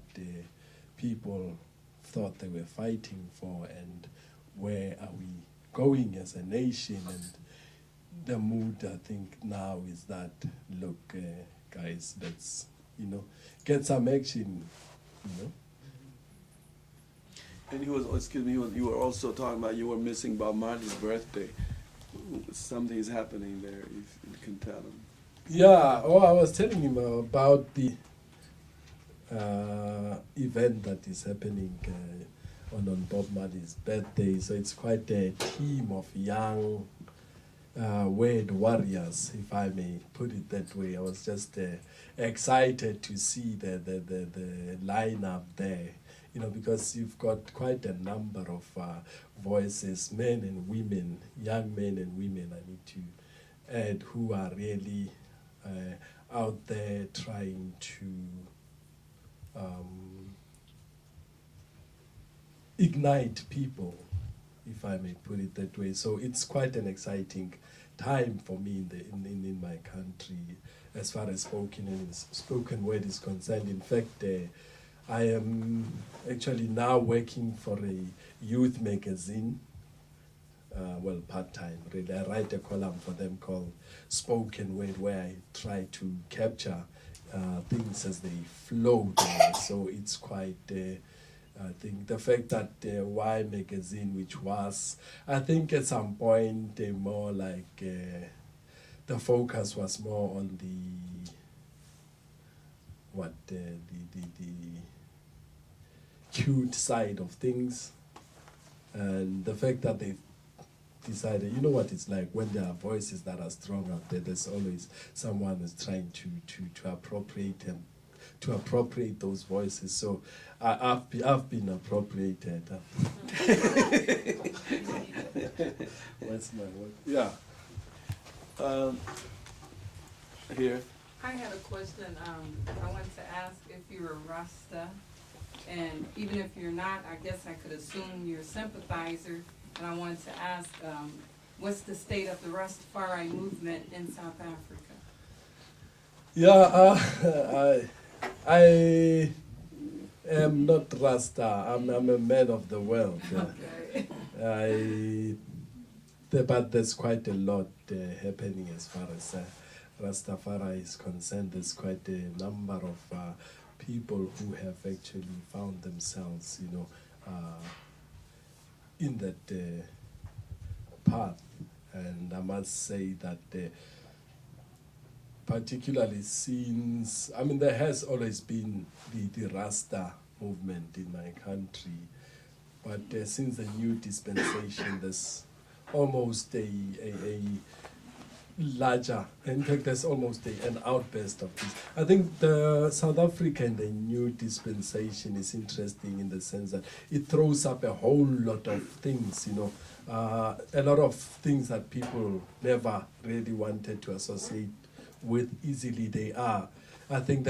[SPEAKER 3] people thought they were fighting for and where are we going as a nation. And the mood, I think, now is that, look, guys, let's, you know, get some action, you know.
[SPEAKER 2] And he was, excuse me, you were also talking about you were missing Bob Marley's birthday. Something is happening there, if you can tell him.
[SPEAKER 3] Yeah, I was telling him about the event that is happening on Bob Marley's birthday. So it's quite a team of young word warriors, if I may put it that way. I was just excited to see the lineup there, you know, because you've got quite a number of voices, men and women, young men and women, I need to add, who are really out there trying to ignite people, if I may put it that way. So it's quite an exciting time for me in my country as far as spoken word is concerned. In fact, I am actually now working for a youth magazine, well, part-time really. I write a column for them called Spoken Word, where I try to capture things as they flow there. So it's quite, I think the fact that Y magazine, which was, I think at some point, more like, the focus was more on the cute side of things, and the fact that they decided, you know what it's like when there are voices that are strong out there, there's always someone who's trying to appropriate them, to appropriate those voices. So I've been appropriated. What's my word? Yeah.
[SPEAKER 2] Here.
[SPEAKER 8] I had a question. I wanted to ask if you're a Rasta, and even if you're not, I guess I could assume you're a sympathizer. And I wanted to ask, what's the state of the Rastafari movement in South Africa?
[SPEAKER 3] Yeah, I am not Rasta. I'm a man of the world.
[SPEAKER 8] Okay.
[SPEAKER 3] But there's quite a lot happening as far as Rastafari is concerned. There's quite a number of people who have actually found themselves, in that path. And I must say that particularly since, there has always been the Rasta movement in my country, but since the new dispensation, there's almost a larger, in fact, there's almost an outburst of this. I think the South Africa and the new dispensation is interesting in the sense that it throws up a whole lot of things, a lot of things that people never really wanted to associate with easily. I think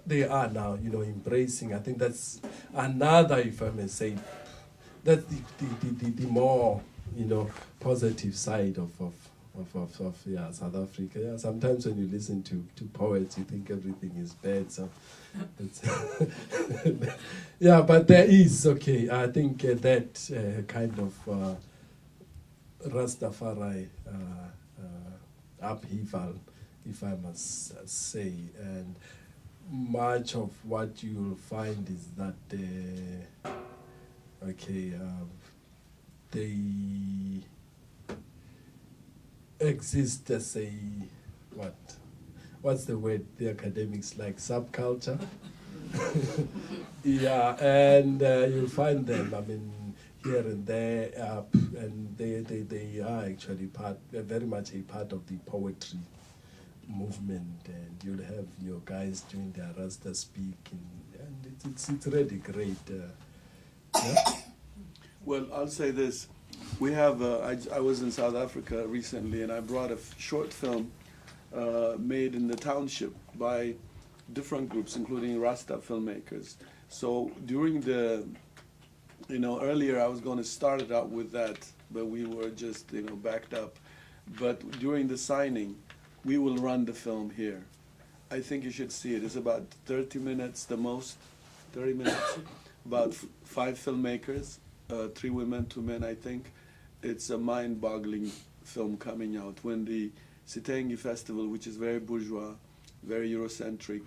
[SPEAKER 3] they are now, embracing. I think that's another, if I may say, that's the more, positive side of South Africa. Yeah, sometimes when you listen to poets, you think everything is bad. So, it's yeah, but there is, I think that kind of Rastafari upheaval, if I must say, and much of what you'll find is that they exist as a what's the word the academics like, subculture. Yeah, and you'll find them here and there, and they are actually very much a part of the poetry movement, and you'll have your guys doing their Rasta speaking, and it's really great. Yeah?
[SPEAKER 2] Well, I'll say this. We have, I was in South Africa recently, and I brought a short film made in the township by different groups, including Rasta filmmakers. So during the, earlier I was going to start it out with that, but we were just, backed up. But during the signing, we will run the film here. I think you should see it. It's about 30 minutes, the most, 30 minutes, about 5 filmmakers. 3 women, 2 men, I think. It's a mind-boggling film coming out. When the Sitengi Festival, which is very bourgeois, very Eurocentric,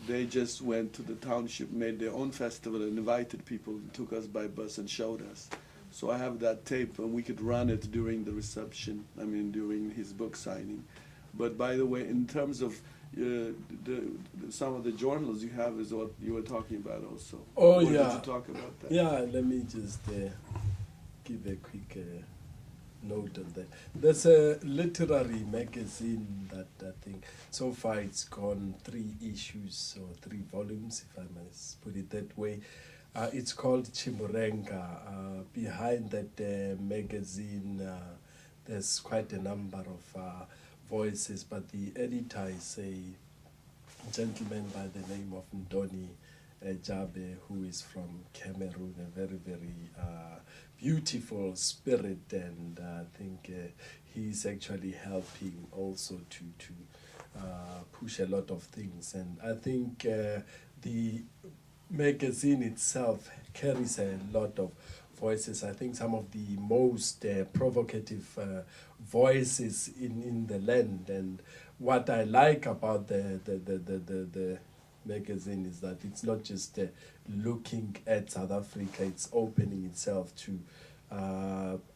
[SPEAKER 2] they just went to the township, made their own festival, and invited people, took us by bus and showed us. So I have that tape, and we could run it during the reception, during his book signing. But by the way, in terms of some of the journals you have is what you were talking about also.
[SPEAKER 3] Oh,
[SPEAKER 2] or
[SPEAKER 3] yeah.
[SPEAKER 2] Did you talk about that?
[SPEAKER 3] Yeah, let me just give a quick note on that. There's a literary magazine that I think so far it's gone 3 issues or 3 volumes, if I must put it that way. It's called Chimurenga. Behind that magazine, there's quite a number of voices, but the editor is a gentleman by the name of Ndoni Jabe, who is from Cameroon, a very, very beautiful spirit, and I think he's actually helping also to push a lot of things. And I think the magazine itself carries a lot of voices. I think some of the most provocative voices in the land. And what I like about the magazine is that it's not just looking at South Africa, it's opening itself to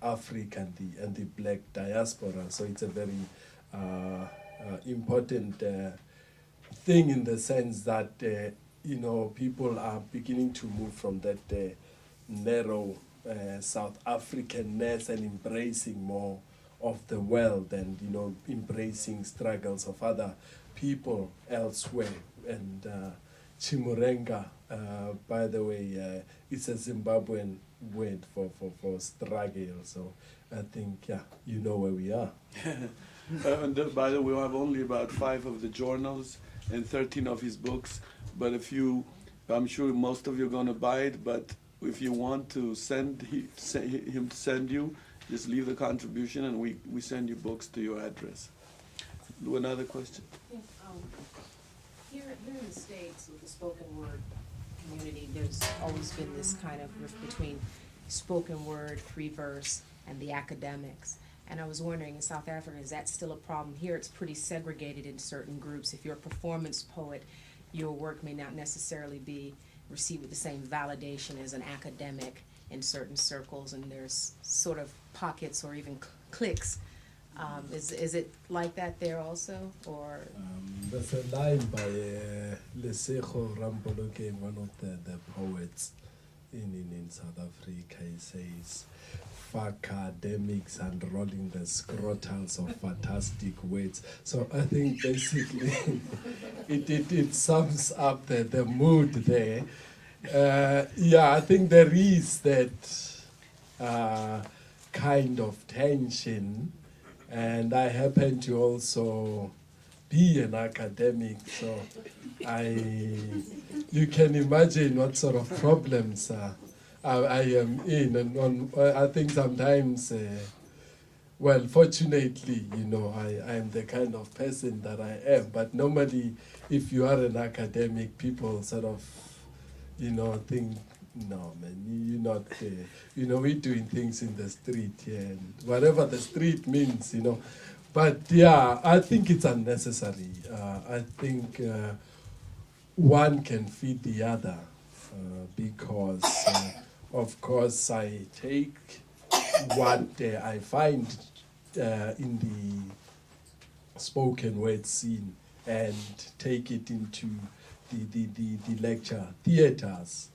[SPEAKER 3] Africa and the black diaspora. So it's a very important thing in the sense that people are beginning to move from that narrow South Africanness and embracing more of the world, and embracing struggles of other people elsewhere. And Chimurenga, by the way, it's a Zimbabwean word for struggle. So I think, yeah, you know where we are.
[SPEAKER 2] And by the way, we have only about 5 of the journals and 13 of his books. But if you, I'm sure most of you are going to buy it, but if you want to send him to send you, just leave the contribution and we send you books to your address. Another question?
[SPEAKER 9] Yes, here in the States with the spoken word community, there's always been this kind of rift between spoken word, free verse, and the academics. And I was wondering, in South Africa, is that still a problem? Here it's pretty segregated in certain groups. If you're a performance poet, your work may not necessarily be received with the same validation as an academic in certain circles, and there's sort of pockets or even cliques. Is it like that there also, or?
[SPEAKER 3] There's a line by Lesego Rampoloke, one of the poets in South Africa. He says, "Academics unrolling the scrotals of fantastic words." So I think basically it sums up the mood there. Yeah, I think there is that kind of tension. And I happen to also be an academic, so you can imagine what sort of problems I am in. And I think sometimes, well, fortunately, you know, I am the kind of person that I am. But normally, if you are an academic, people sort of, you know, think, no, man, you're not there. You know, we're doing things in the street here, and whatever the street means, you know. But yeah, I think it's unnecessary. I think one can feed the other because, of course, I take what I find in the spoken word scene and take it into the lecture theaters.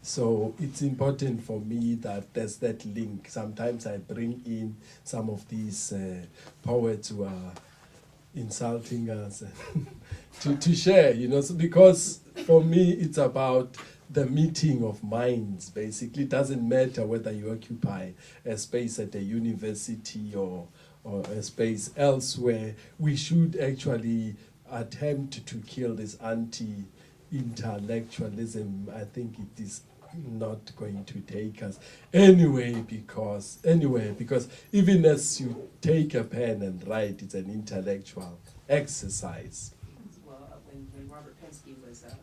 [SPEAKER 3] So it's important for me that there's that link. Sometimes I bring in some of these poets who are insulting us to share, you know, so because for me it's about the meeting of minds, basically. It doesn't matter whether you occupy a space at a university or a space elsewhere. We should actually attempt to kill this anti-intellectualism. I think it is not going to take us anywhere because even as you take a pen and write, it's an intellectual exercise.
[SPEAKER 9] Well, when Robert Penske was the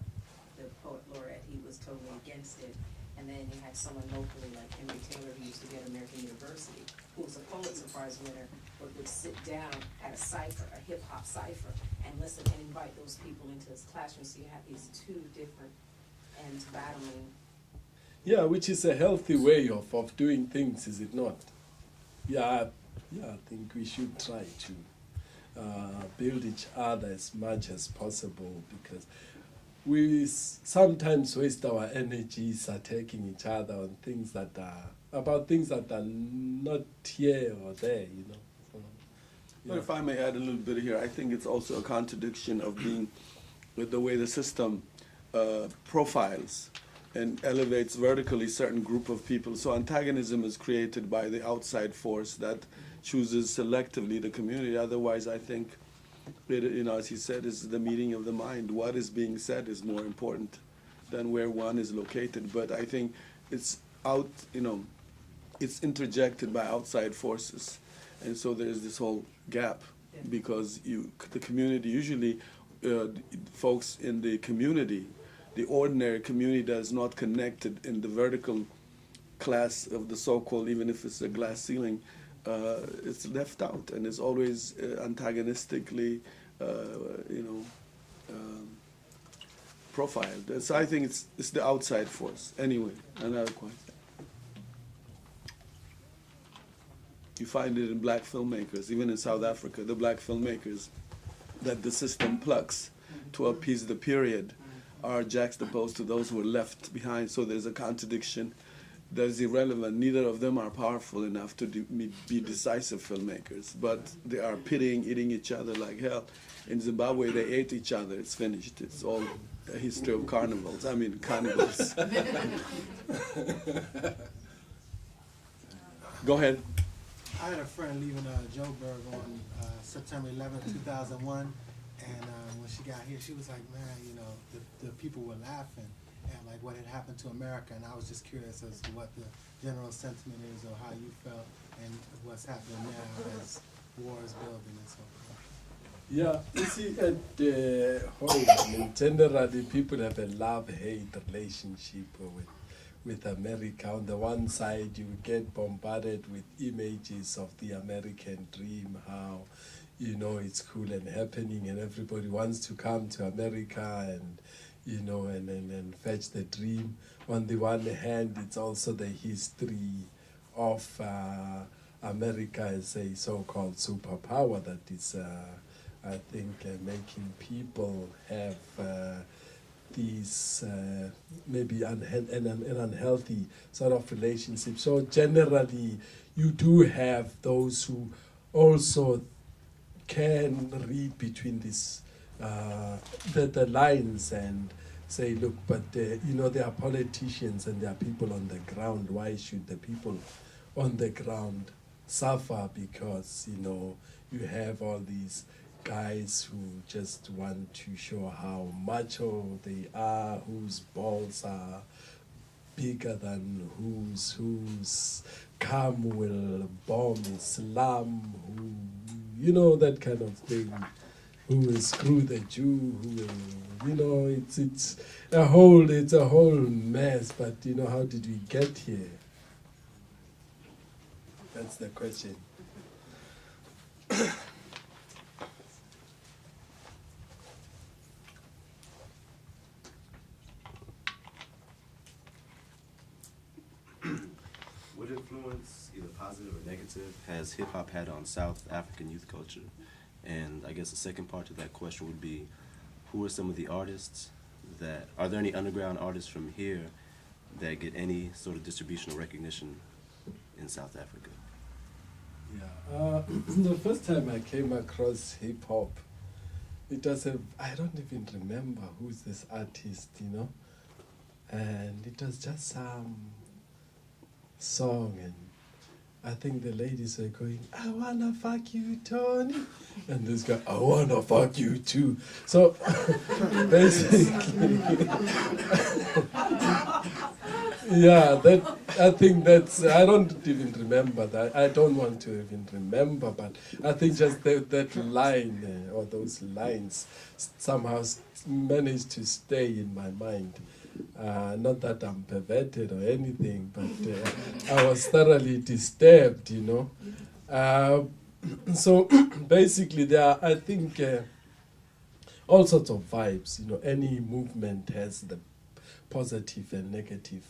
[SPEAKER 9] poet laureate, he was totally against it. And then you had someone locally like Henry Taylor, who used to be at American University, who was a Pulitzer Prize winner, but would sit down at a cipher, a hip-hop cipher, and listen and invite those people into his classroom. So you have these two different ends battling.
[SPEAKER 3] Yeah, which is a healthy way of doing things, is it not? Yeah, I think we should try to build each other as much as possible, because we sometimes waste our energies attacking each other on things that are not here or there, you know. So,
[SPEAKER 2] But if I may add a little bit here, I think it's also a contradiction of being with the way the system profiles and elevates vertically certain group of people. So antagonism is created by the outside force that chooses selectively the community. Otherwise, I think, you know, as he said, is the meeting of the mind. What is being said is more important than where one is located. But I think it's out, you know, it's interjected by outside forces. And so there's this whole gap because the community, usually folks in the community, the ordinary community that is not connected in the vertical class of the so-called, even if it's a glass ceiling, it's left out and is always antagonistically, profiled. So I think it's the outside force. Anyway, another question. You find it in black filmmakers, even in South Africa, the black filmmakers that the system plucks to appease the period are juxtaposed to those who are left behind. So there's a contradiction that is irrelevant. Neither of them are powerful enough to be decisive filmmakers, but they are eating each other like hell. In Zimbabwe, they ate each other. It's finished. It's all a history of carnivals. I mean, cannibals. Go ahead.
[SPEAKER 5] I had a friend leaving Joburg on September 11th, 2001, and when she got here, she was like, man, you know, the people were laughing at like what had happened to America, and I was just curious as to what the general sentiment is or how you felt and what's happening now as war is building and so forth.
[SPEAKER 3] Yeah, you see, at home, in general, people have a love-hate relationship with America. On the one side, you get bombarded with images of the American dream, how, you know, it's cool and happening, and everybody wants to come to America and, you know, and fetch the dream. On the one hand, it's also the history of America as a so-called superpower that is, I think, making people have these maybe an unhealthy sort of relationship. So generally, you do have those who also can read between this the lines and say, look, but you know, there are politicians and there are people on the ground. Why should the people on the ground suffer? Because, you know, you have all these guys who just want to show how macho they are, whose balls are bigger than whose cum will bomb Islam, who, you know, that kind of thing, who will screw the Jew, who will, you know, it's a whole mess. But, you know, how did we get here? That's the question.
[SPEAKER 6] What influence, either positive or negative, has hip-hop had on South African youth culture? And I guess the second part to that question would be, who are some of the artists that, are there any underground artists from here that get any sort of distribution or recognition in South Africa?
[SPEAKER 3] Yeah, the first time I came across hip-hop, it was I don't even remember who's this artist, you know, and it was just some song, and I think the ladies were going, I wanna fuck you, Tony, and this guy, I wanna fuck you too. So basically, yeah, that, I think that's, I don't even remember that. I don't want to even remember, but I think just that line or those lines somehow managed to stay in my mind. Not that I'm perverted or anything, but I was thoroughly disturbed, you know. So basically there are, I think, all sorts of vibes. You know, any movement has the positive and negative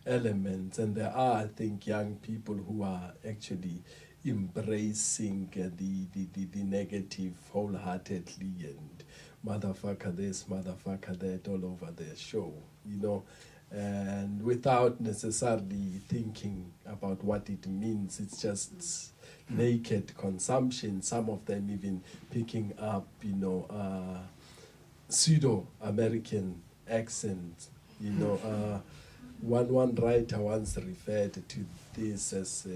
[SPEAKER 3] elements, and there are, I think, young people who are actually embracing the negative wholeheartedly, and motherfucker this, motherfucker that, all over their show, you know, and without necessarily thinking about what it means. It's just naked consumption, some of them even picking up, you know, pseudo-American accent, you know. One writer once referred to this as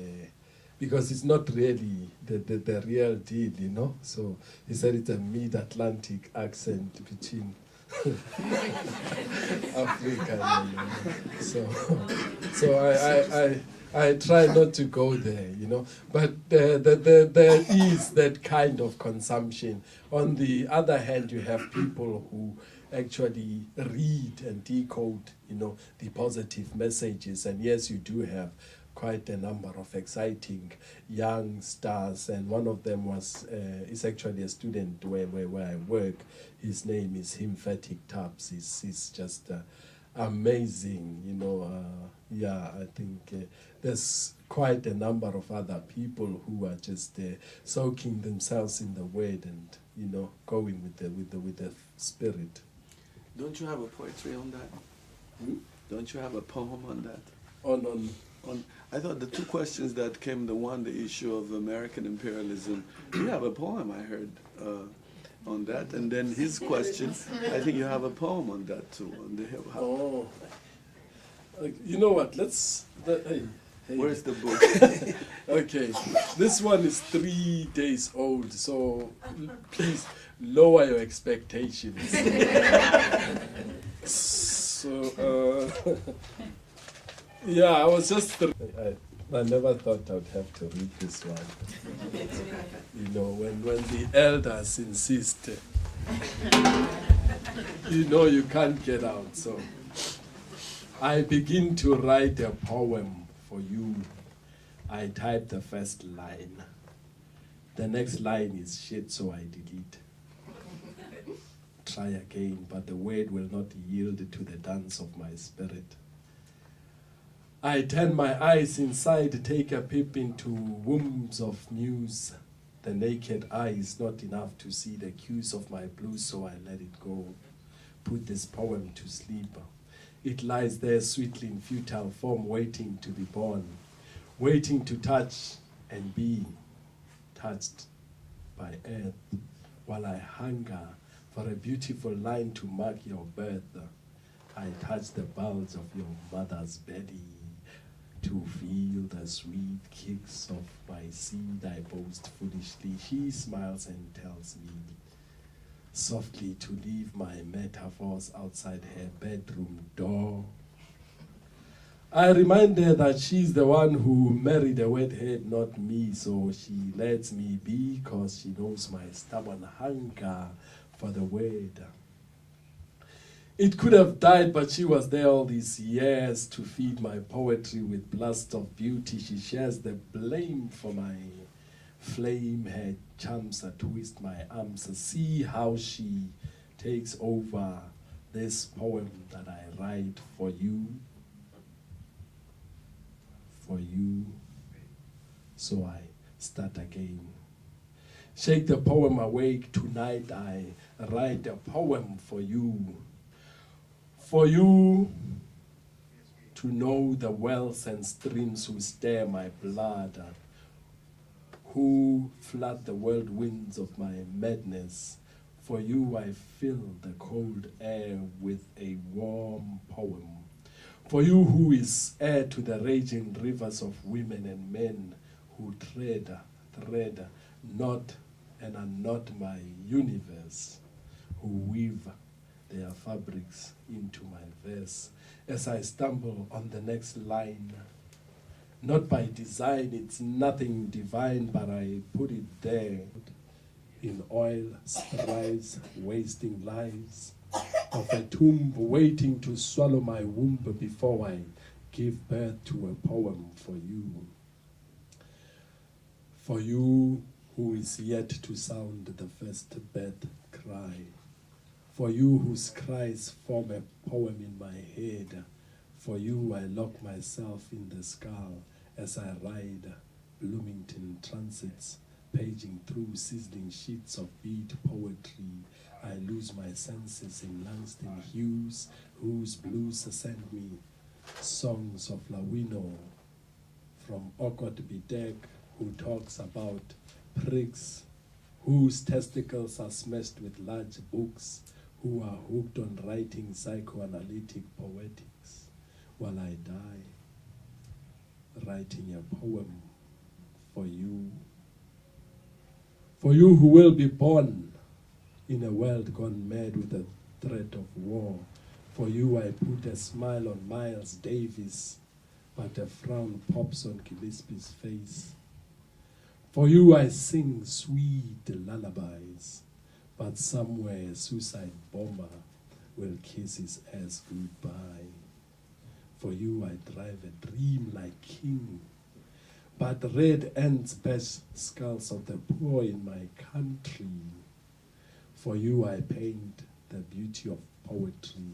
[SPEAKER 3] because it's not really the real deal, you know. So he said it's a mid-Atlantic accent between Africa and so I try not to go there, you know. But there is that kind of consumption. On the other hand, you have people who actually read and decode, you know, the positive messages. And yes, you do have quite a number of exciting young stars, and one of them is actually a student where I work. His name is Lymphatic Taps. He's just amazing, you know. Yeah, I think there's quite a number of other people who are just soaking themselves in the word and, you know, going with the spirit.
[SPEAKER 2] Don't you have a poetry on that? Don't you have a poem on that?
[SPEAKER 3] On
[SPEAKER 2] I thought the two questions that came, the one, the issue of American imperialism, you have a poem, I heard, on that. And then his question, I think you have a poem on that too, on the hip hop.
[SPEAKER 3] Oh, you know what, hey, Hey.
[SPEAKER 2] Where's the book?
[SPEAKER 3] Okay, this one is 3 days old, so please lower your expectations. So, yeah, I was just. I never thought I'd have to read this one. You know, when the elders insist, you know you can't get out. So I begin to write a poem for you. I type the first line. The next line is shit, so I delete. Try again, but the word will not yield to the dance of my spirit. I turn my eyes inside, take a peep into wombs of muse. The naked eye is not enough to see the cues of my blues, so I let it go. Put this poem to sleep. It lies there sweetly in futile form, waiting to be born, waiting to touch and be touched by earth, while I hunger for a beautiful line to mark your birth. I touch the bulge of your mother's belly, to feel the sweet kicks of my seed. I boast foolishly. She smiles and tells me softly to leave my metaphors outside her bedroom door. I remind her that she's the one who married a wedhead, not me, so she lets me be, 'cause she knows my stubborn hunger for the word. It could have died, but she was there all these years to feed my poetry with blasts of beauty. She shares the blame for my flame. Her charms that twist my arms. See how she takes over this poem that I write for you. For you. So I start again. Shake the poem awake tonight. I write a poem for you. For you to know the wells and streams who stir my blood, who flood the whirlwinds of my madness. For you I fill the cold air with a warm poem. For you who is heir to the raging rivers of women and men who thread not and are not my universe, who weave their fabrics into my verse as I stumble on the next line. Not by design, it's nothing divine, but I put it there in oil, strives, wasting lives of a tomb waiting to swallow my womb before I give birth to a poem for you. For you who is yet to sound the first birth cry. For you whose cries form a poem in my head. For you I lock myself in the skull as I ride Bloomington transits, paging through sizzling sheets of beat poetry. I lose my senses in Langston Hughes, whose blues send me songs of Lawino. From Okot Bidek, who talks about pricks, whose testicles are smashed with large books, who are hooked on writing psychoanalytic poetics, while I die, writing a poem for you. For you who will be born in a world gone mad with the threat of war. For you I put a smile on Miles Davis, but a frown pops on Gillespie's face. For you I sing sweet lullabies, but somewhere a suicide bomber will kiss his ass goodbye. For you I drive a dream like king, but red ants bash skulls of the poor in my country. For you I paint the beauty of poetry,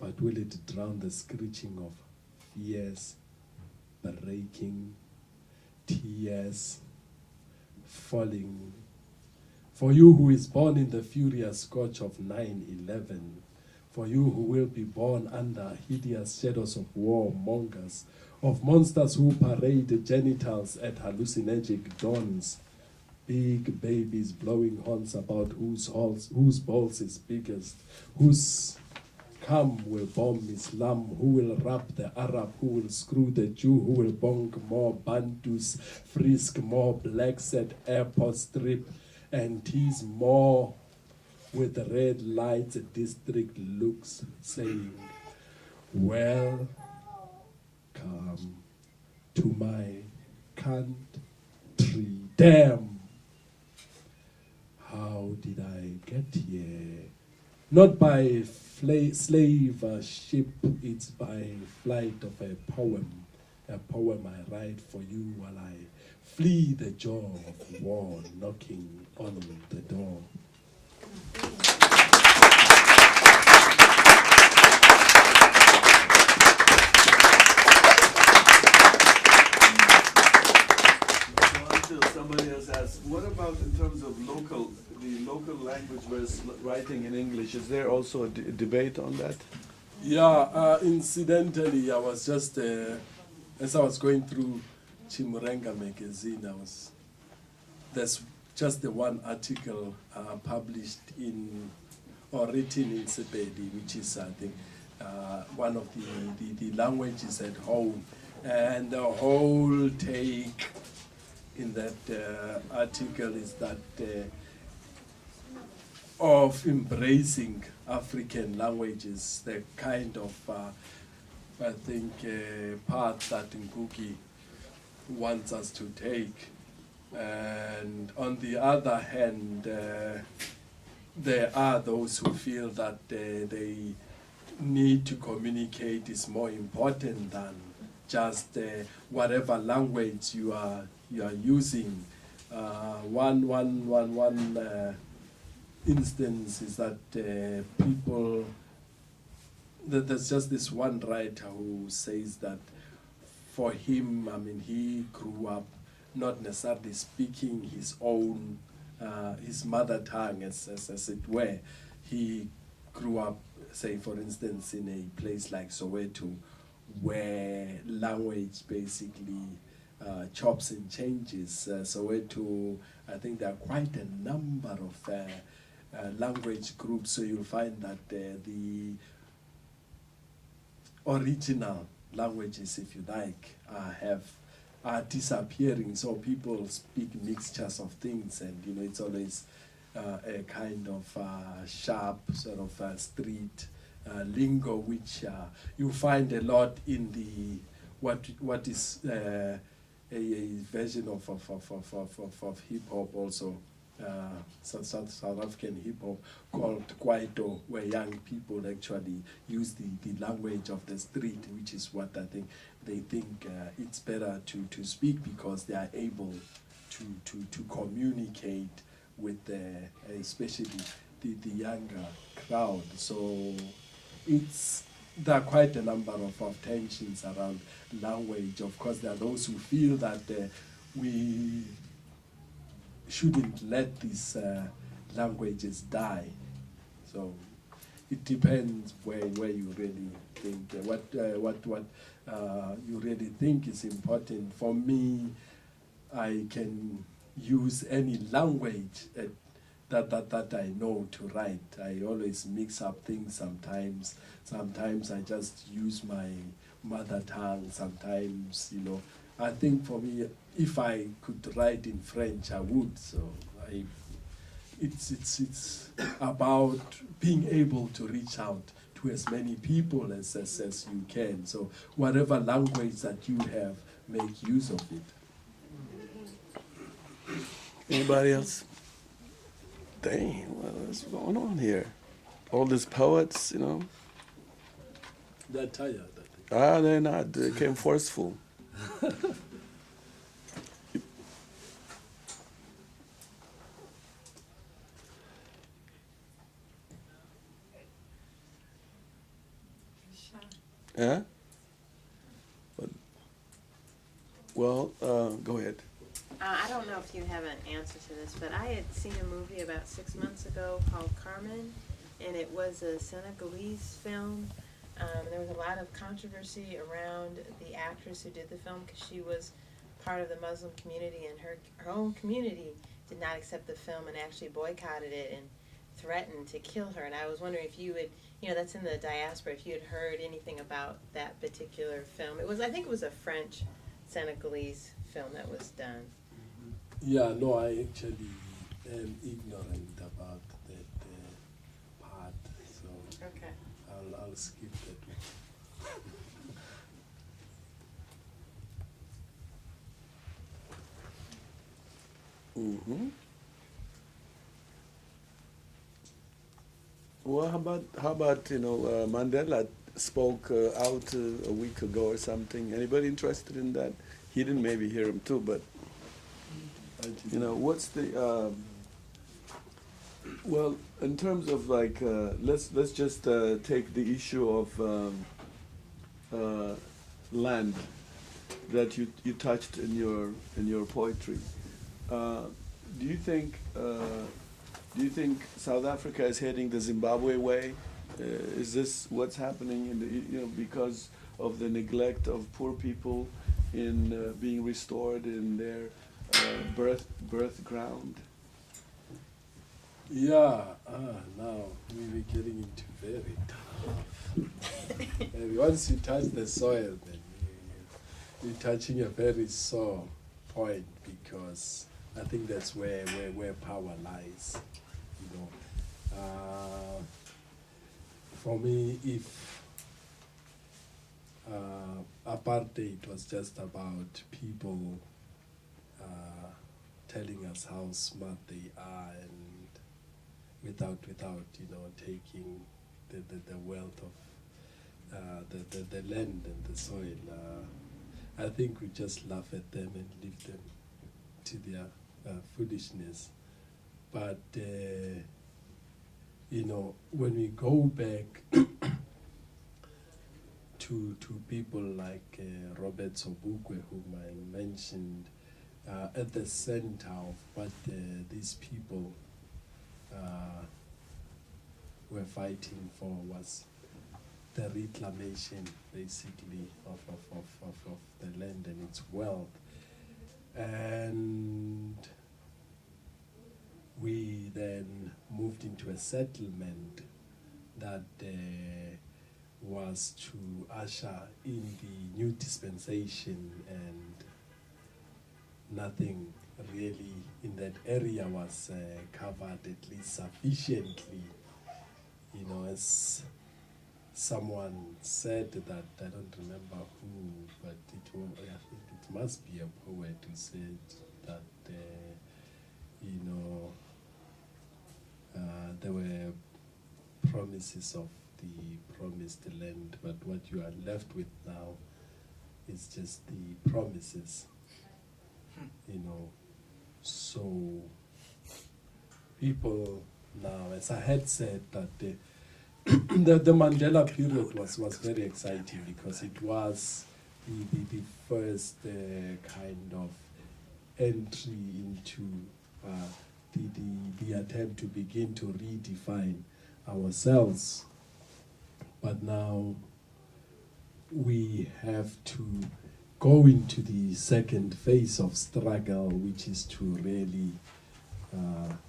[SPEAKER 3] but will it drown the screeching of fierce, breaking, tears falling? For you who is born in the furious scorch of 9/11, for you who will be born under hideous shadows of warmongers, of monsters who parade genitals at hallucinogenic dawns, big babies blowing horns about whose balls is biggest, whose Come, will bomb Islam, who will rap the Arab, who will screw the Jew, who will bonk more Bantus, frisk more blacks at airport strip, and tease more with red lights district looks, saying, welcome to my country. Damn, how did I get here? Not by slave ship, it's by flight of a poem I write for you while I flee the jaw of war knocking on the door.
[SPEAKER 2] Until somebody else asks, what about in terms of the local language versus writing in English? Is there also a debate on that?
[SPEAKER 3] Yeah, incidentally, I was just, as I was going through Chimurenga magazine, there's just the one article published or written in Sepedi, which is, I think, one of the languages at home. And the whole take in that article is that of embracing African languages, the kind of, I think, path that Ngugi wants us to take. And on the other hand, there are those who feel that they need to communicate is more important than just whatever language you are using. One instance is that people, there's just this one writer who says that for him, I mean, he grew up not necessarily speaking his own, his mother tongue, as it were. He grew up, say, for instance, in a place like Soweto, where language basically chops and changes. Soweto, I think there are quite a number of language groups, so you'll find that the original languages, if you like, are disappearing. So people speak mixtures of things, and you know, it's always a kind of sharp sort of street lingo, which you find a lot in the what is a version of hip hop also. South African hip-hop called Kwaito, where young people actually use the language of the street, which is what I think they think it's better to speak, because they are able to communicate with especially the younger crowd. So there are quite a number of tensions around language. Of course, there are those who feel that we shouldn't let these languages die. So it depends where you really think what you really think is important. For me, I can use any language that I know to write. I always mix up things sometimes. Sometimes I just use my mother tongue. Sometimes, you know, I think for me, if I could write in French, I would. So it's about being able to reach out to as many people as you can. So whatever language that you have, make use of it.
[SPEAKER 2] Anybody else? Dang, what's going on here? All these poets, you know.
[SPEAKER 3] They're tired.
[SPEAKER 2] They're not. They came forceful. Yeah? Well, go ahead.
[SPEAKER 7] I don't know if you have an answer to this, but I had seen a movie about 6 months ago called Carmen, and it was a Senegalese film. There was a lot of controversy around the actress who did the film, because she was part of the Muslim community, and her own community did not accept the film and actually boycotted it and threatened to kill her. And I was wondering if you would, that's in the diaspora, if you had heard anything about that particular film. I think it was a French Senegalese film that was done.
[SPEAKER 3] Yeah, no, I actually am ignorant about that part, so
[SPEAKER 7] Okay.
[SPEAKER 3] I'll skip that one.
[SPEAKER 2] Well, how about Mandela spoke out a week ago or something. Anybody interested in that? He didn't maybe hear him too, but what's the well, in terms of like let's just take the issue of land that you touched in your poetry. Do you think South Africa is heading the Zimbabwe way? Is this what's happening in the because of the neglect of poor people in being restored in their birth ground?
[SPEAKER 3] Yeah, now we're getting into very tough. And once you touch the soil, then you're touching a very sore point, because I think that's where power lies. For me, if apartheid was just about people telling us how smart they are, and without taking the wealth of the land and the soil, I think we just laugh at them and leave them to their foolishness. But when we go back to people like Robert Sobukwe, whom I mentioned, at the center of what these people were fighting for was the reclamation, basically, of the land and its wealth. And we then moved into a settlement that was to usher in the new dispensation, and nothing really in that area was covered, at least sufficiently. As someone said, that I don't remember who, but I think it must be a poet who said that there were promises of the promised land, but what you are left with now is just the promises. So people now, as I had said, that the Mandela period was very exciting, because it was the first kind of entry into the attempt to begin to redefine ourselves. But now we have to go into the second phase of struggle, which is to really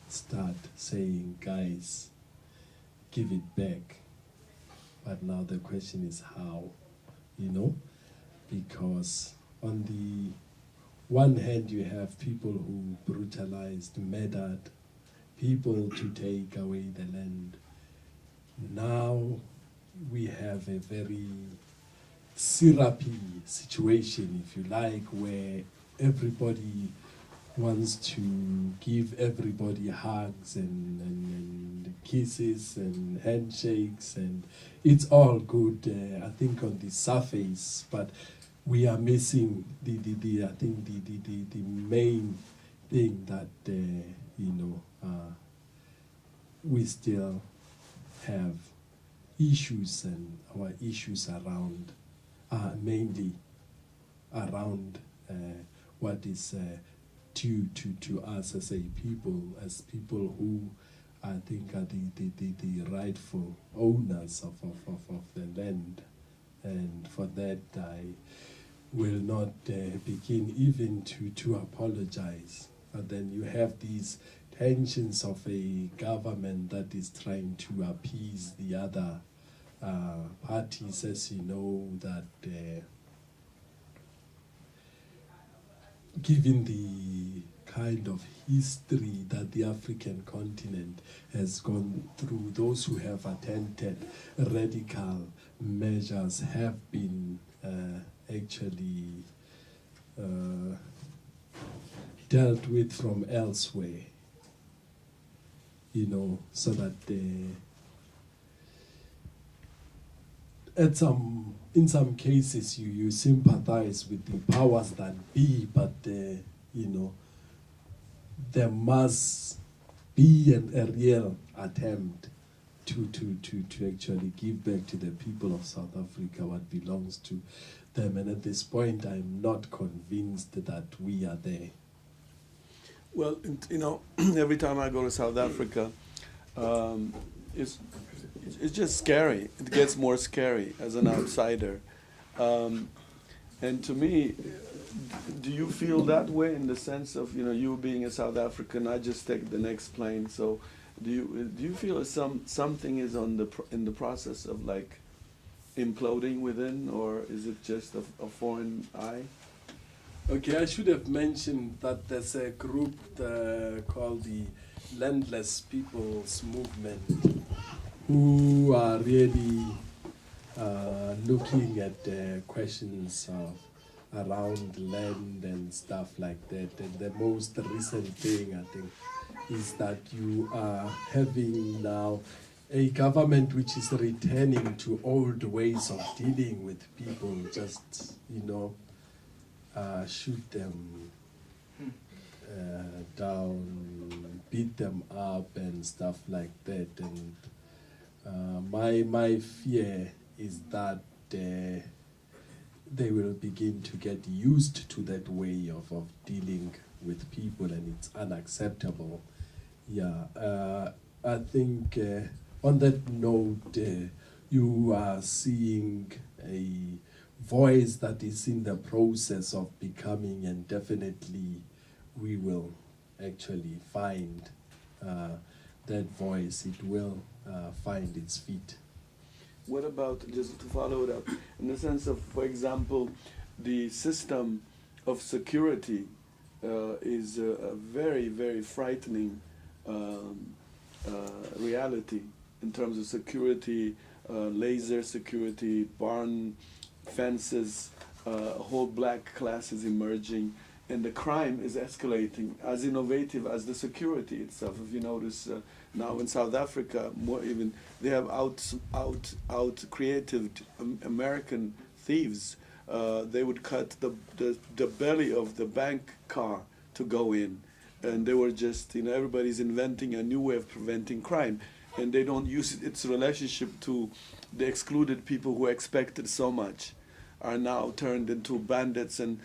[SPEAKER 3] start saying, guys, give it back. But now the question is how, because on the one hand you have people who brutalized, murdered people to take away the land. Now we have a very syrupy situation, if you like, where everybody wants to give everybody hugs and kisses and handshakes, and it's all good, I think, on the surface, but we are missing the main thing that we still have issues, and our issues around mainly around what is due to us as a people, who I think are the rightful owners of the land. And for that I will not begin even to apologize. But then you have these intentions of a government that is trying to appease the other parties, as you know, that given the kind of history that the African continent has gone through, those who have attempted radical measures have been actually dealt with from elsewhere, you know, so that in some cases you sympathize with the powers that be, but you know, there must be a real attempt to actually give back to the people of South Africa what belongs to them. And at this point, I'm not convinced that we are there.
[SPEAKER 2] Well, you know, every time I go to South Africa, it's just scary. It gets more scary as an outsider. And to me, do you feel that way in the sense of, you know, you being a South African, I just take the next plane, so do you feel something is in the process of like imploding within, or is it just a foreign eye?
[SPEAKER 3] Okay, I should have mentioned that there's a group called the Landless People's Movement, who are really looking at questions around land and stuff like that. And the most recent thing, I think, is that you are having now a government which is returning to old ways of dealing with people, just, you know, shoot them down, beat them up and stuff like that. And my fear is that they will begin to get used to that way of dealing with people, and it's unacceptable. Yeah, I think on that note, you are seeing a voice that is in the process of becoming, and definitely we will actually find that voice. It will find its feet.
[SPEAKER 2] What about, just to follow it up, in the sense of, for example, the system of security is a very, very frightening reality in terms of security, laser security, barn fences, a whole black class is emerging, and the crime is escalating, as innovative as the security itself. If you notice now in South Africa, more even, they have out creative American thieves. They would cut the belly of the bank car to go in, and they were just, you know, everybody's inventing a new way of preventing crime, and they don't use its relationship to the excluded people who expected so much, are now turned into bandits and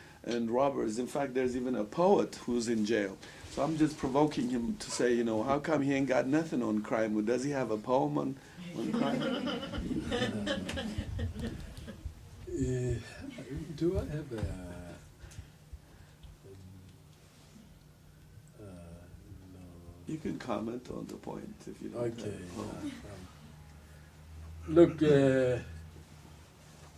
[SPEAKER 2] robbers. In fact, there's even a poet who's in jail. So I'm just provoking him to say, you know, how come he ain't got nothing on crime? Well, does he have a poem on crime?
[SPEAKER 3] Do I have a... no.
[SPEAKER 2] You can comment on the point if you don't
[SPEAKER 3] Okay.
[SPEAKER 2] have a poem.
[SPEAKER 3] Look,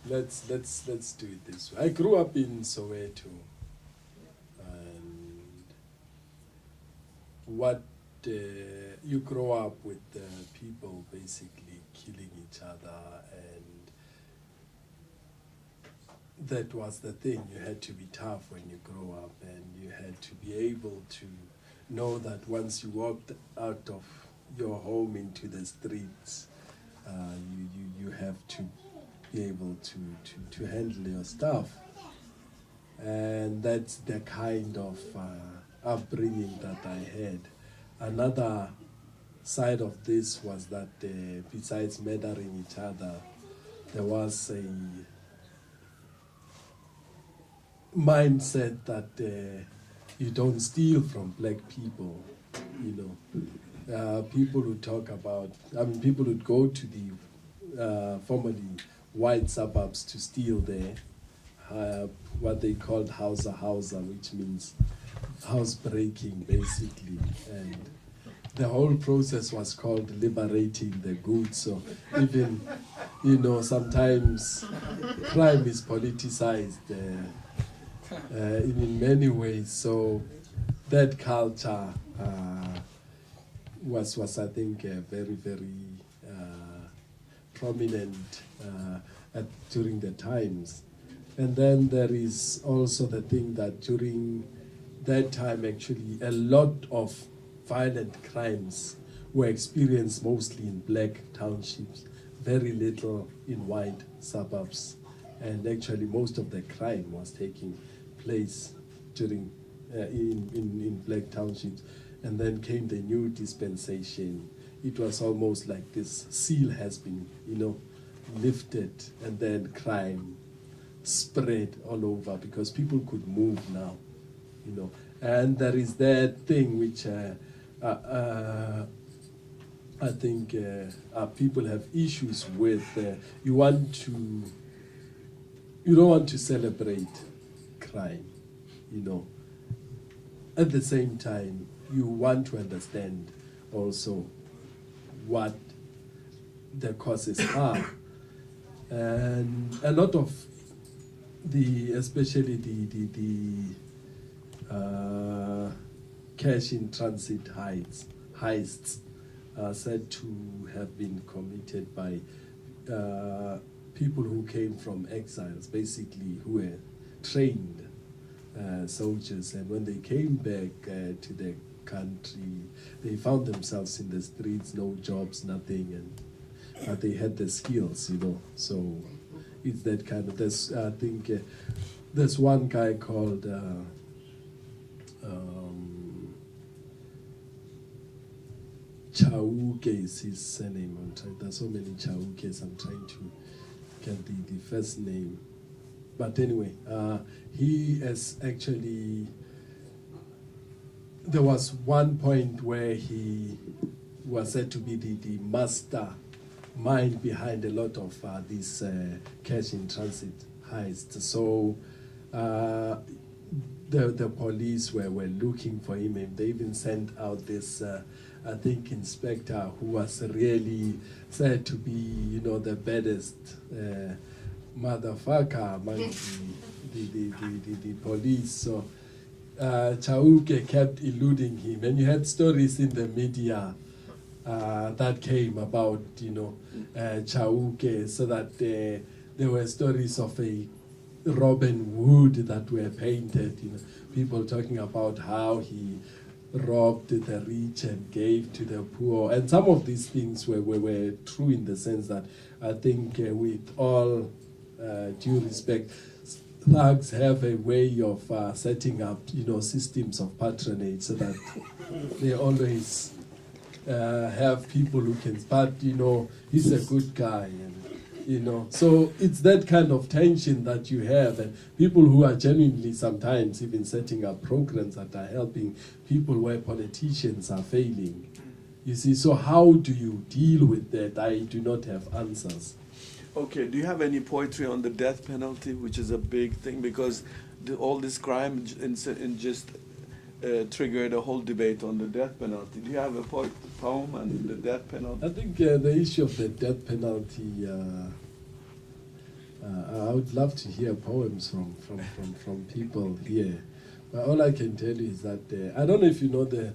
[SPEAKER 3] let's do it this way. I grew up in Soweto, and what you grow up with people basically killing each other, and that was the thing. You had to be tough when you grow up, and you had to be able to know that once you walked out of your home into the streets, you have to be able to handle your stuff. And that's the kind of upbringing that I had. Another side of this was that besides murdering each other, there was a mindset that you don't steal from black people, you know. People would talk about, people would go to the formerly white suburbs to steal there, what they called hausa, which means house breaking basically. And the whole process was called liberating the good. So even, you know, sometimes crime is politicized in many ways. So that culture was I think very, very prominent during the times. And then there is also the thing that during that time, actually, a lot of violent crimes were experienced mostly in black townships, very little in white suburbs. And actually, most of the crime was taking place during in black townships. And then came the new dispensation. It was almost like this seal has been, you know, lifted, and then crime spread all over because people could move now, you know. And there is that thing which I think people have issues with. You don't want to celebrate crime, you know. At the same time, you want to understand also what the causes are. And a lot of especially the cash in transit heists are said to have been committed by people who came from exiles, basically who were trained soldiers, and when they came back to the country, they found themselves in the streets, no jobs, nothing, but they had the skills, you know. So it's that kind of. I think there's one guy called Chauke is his surname. There's so many Chaukes. I'm trying to get the first name. But anyway, he is actually. There was one point where he was said to be the master mind behind a lot of these cash in transit heists. So the police were looking for him, and they even sent out this, I think, inspector who was really said to be, you know, the baddest motherfucker among the police. So Chauke kept eluding him, and you had stories in the media that came about, you know, Chauke, so that there were stories of a Robin Hood that were painted, you know, people talking about how he robbed the rich and gave to the poor, and some of these things were true in the sense that I think with all due respect, thugs have a way of setting up, you know, systems of patronage so that they always have people who can, but, you know, he's a good guy, and, you know, so it's that kind of tension that you have, and people who are genuinely sometimes even setting up programs that are helping people where politicians are failing. You see, so how do you deal with that? I do not have answers.
[SPEAKER 2] Okay, do you have any poetry on the death penalty, which is a big thing, because all this crime just triggered a whole debate on the death penalty. Do you have a poem on the death penalty?
[SPEAKER 3] I think the issue of the death penalty, I would love to hear poems from people here. But all I can tell you is that, I don't know if you know the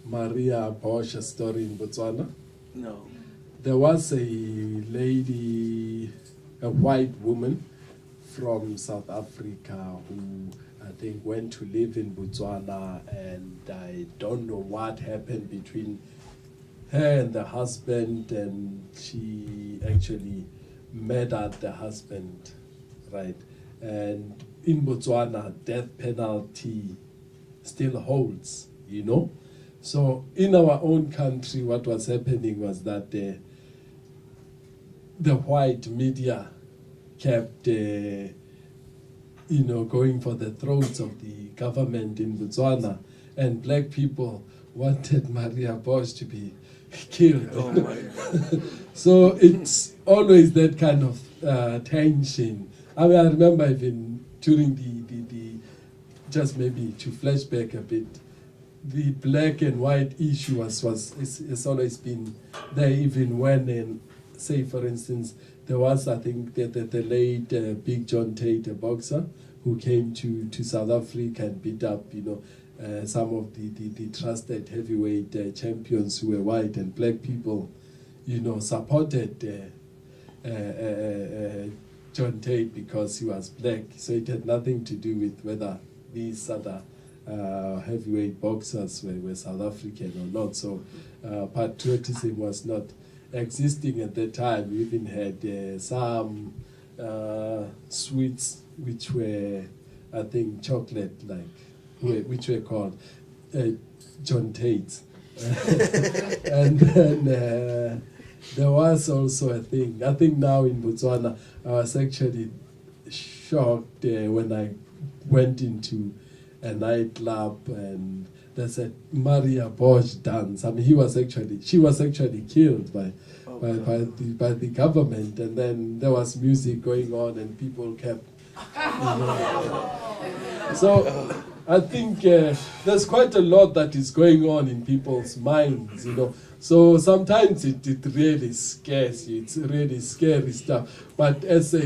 [SPEAKER 3] Maria Bosch story in Botswana.
[SPEAKER 2] No.
[SPEAKER 3] There was a lady, a white woman from South Africa who I think went to live in Botswana, and I don't know what happened between her and the husband, and she actually murdered the husband, right? And in Botswana, death penalty still holds, you know? So in our own country, what was happening was that the white media kept, you know, going for the throats of the government in Botswana, and black people wanted Maria Bosch to be killed.
[SPEAKER 2] Oh my God.
[SPEAKER 3] So it's always that kind of tension. I mean, I remember even during the just maybe to flashback a bit, the black and white issue has always been there, even when, say for instance, there was, I think, the late Big John Tate, a boxer, who came to South Africa and beat up, some of the trusted heavyweight champions who were white, and black people, supported John Tate because he was black. So it had nothing to do with whether these other heavyweight boxers were South African or not. So patriotism was not existing at that time. We even had some sweets which were, I think, chocolate like, which were called John Tate's. And then there was also a thing, I think now in Botswana, I was actually shocked when I went into a nightclub and there's a Maria Bosch dance. I mean, she was actually killed by the government, and then there was music going on and people kept, So I think there's quite a lot that is going on in people's minds, So sometimes it really scares you. It's really scary stuff. But as a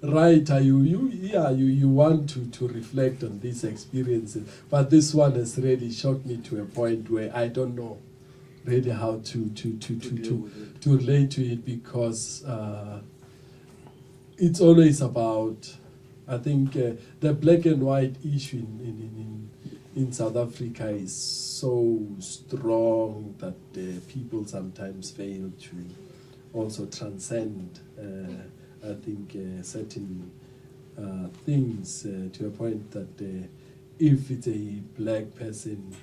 [SPEAKER 3] writer, you want to reflect on these experiences. But this one has really shocked me to a point where I don't know really how to relate to it, because it's always about, I think, the black and white issue in South Africa is so strong that people sometimes fail to also transcend, I think, certain things to a point that if it's a black person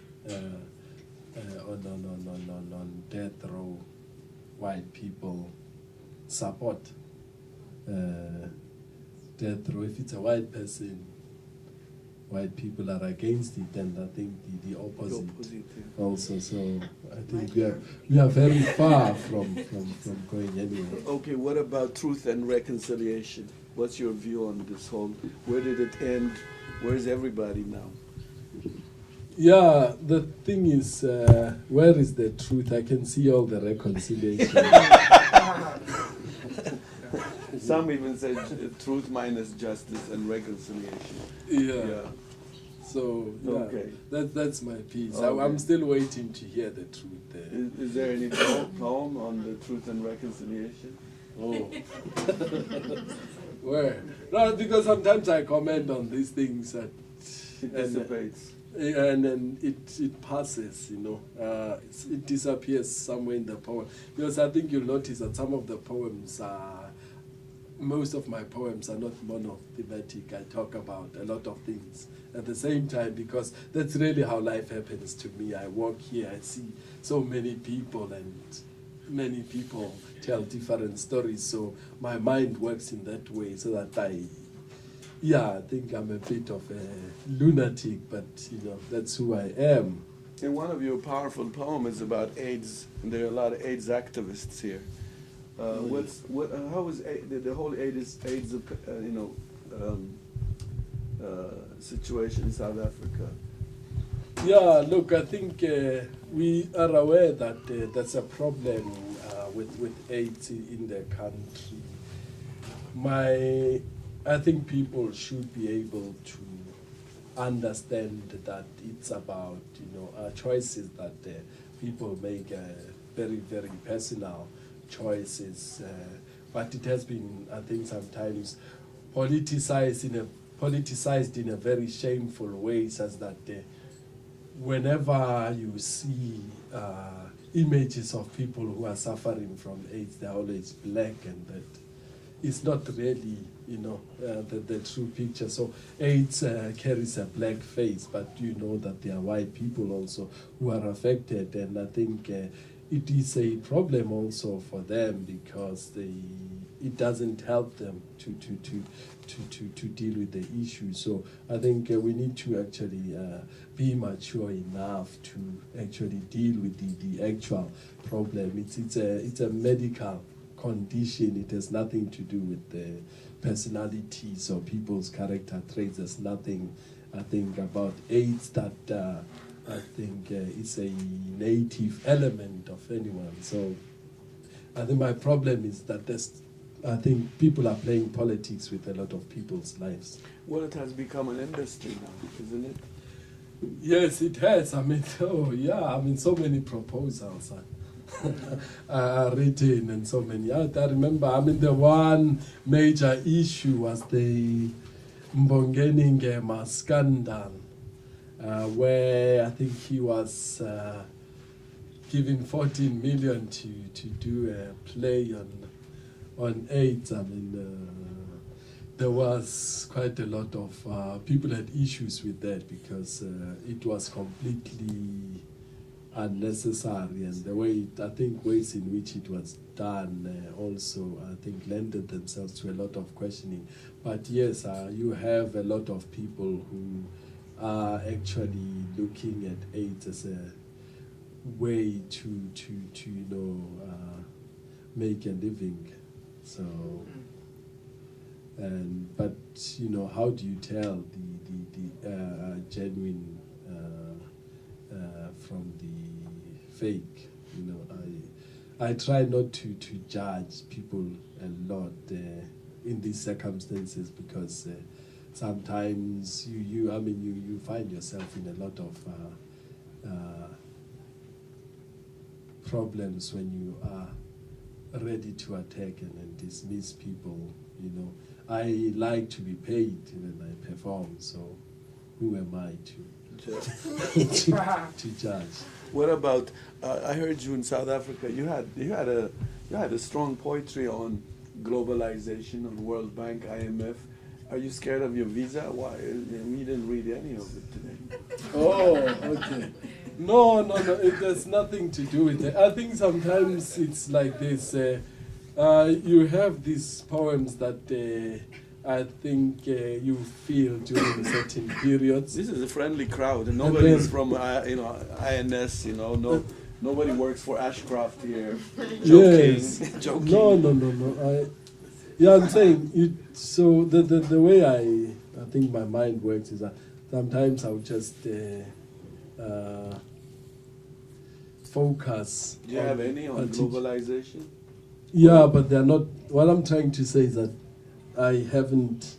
[SPEAKER 3] on death row, white people support death row. If it's a white person, white people are against it, and I think the opposite also. So I think we are very far from going anywhere.
[SPEAKER 2] Okay, what about truth and reconciliation? What's your view on this whole, where did it end? Where's everybody now?
[SPEAKER 3] Yeah, the thing is, where is the truth? I can see all the reconciliation.
[SPEAKER 2] Some even say truth minus justice and reconciliation.
[SPEAKER 3] Yeah. So yeah,
[SPEAKER 2] okay.
[SPEAKER 3] That's my piece.
[SPEAKER 2] Okay.
[SPEAKER 3] I'm still waiting to hear the truth there.
[SPEAKER 2] Is there any poem on the truth and reconciliation?
[SPEAKER 3] Oh. Where? No, because sometimes I comment on these things that
[SPEAKER 2] It dissipates.
[SPEAKER 3] And then it passes, it disappears somewhere in the poem. Because I think you'll notice that some of the poems most of my poems are not monothematic. I talk about a lot of things at the same time, because that's really how life happens to me. I walk here, I see so many people, and many people tell different stories. So my mind works in that way, so that I think I'm a bit of a lunatic, but that's who I am.
[SPEAKER 2] And one of your powerful poems is about AIDS, and there are a lot of AIDS activists here. How is the whole AIDS situation in South Africa?
[SPEAKER 3] Yeah, look, I think we are aware that there's a problem with AIDS in the country. I think people should be able to understand that it's about choices that people make, very, very personal choices, but it has been, I think, sometimes politicized in a very shameful way, such that whenever you see images of people who are suffering from AIDS, they're always black, and that it's not really the true picture. So AIDS carries a black face, but you know that there are white people also who are affected, and I think it is a problem also for them, because it doesn't help them to deal with the issue. So I think we need to actually be mature enough to actually deal with the actual problem. It's a medical condition. It has nothing to do with personalities or people's character traits. There's nothing, I think, about AIDS that I think is a native element of anyone. So I think my problem is that I think people are playing politics with a lot of people's lives.
[SPEAKER 2] Well, it has become an industry now, isn't it?
[SPEAKER 3] Yes, it has. I mean, so many proposals are written and so many. I remember, the one major issue was the Mbongeni Ngema scandal, where I think he was given 14 million to do a play on AIDS. There was quite a lot of people had issues with that because it was completely unnecessary, and the way I think ways in which it was done also I think lended themselves to a lot of questioning. But yes, you have a lot of people who are actually looking at AIDS as a way to make a living. So. But how do you tell the genuine from the fake? I try not to judge people a lot in these circumstances because sometimes you find yourself in a lot of problems when you are ready to attack and dismiss people. I like to be paid when I perform, so who am I to judge?
[SPEAKER 2] What about? I heard you in South Africa. You had a strong poetry on globalization, on World Bank, IMF. Are you scared of your visa? Why? We didn't read any of it today.
[SPEAKER 3] Oh, okay. No. It has nothing to do with it. I think sometimes it's like this. You have these poems that I think you feel during certain periods.
[SPEAKER 2] This is a friendly crowd, and nobody is from INS. Nobody works for Ashcroft here. Joking.
[SPEAKER 3] Yes.
[SPEAKER 2] Joking.
[SPEAKER 3] No. I'm saying it. So the way I think my mind works is that sometimes I'll just focus.
[SPEAKER 2] Do you have any on globalization?
[SPEAKER 3] Yeah, but they're not. What I'm trying to say is that I haven't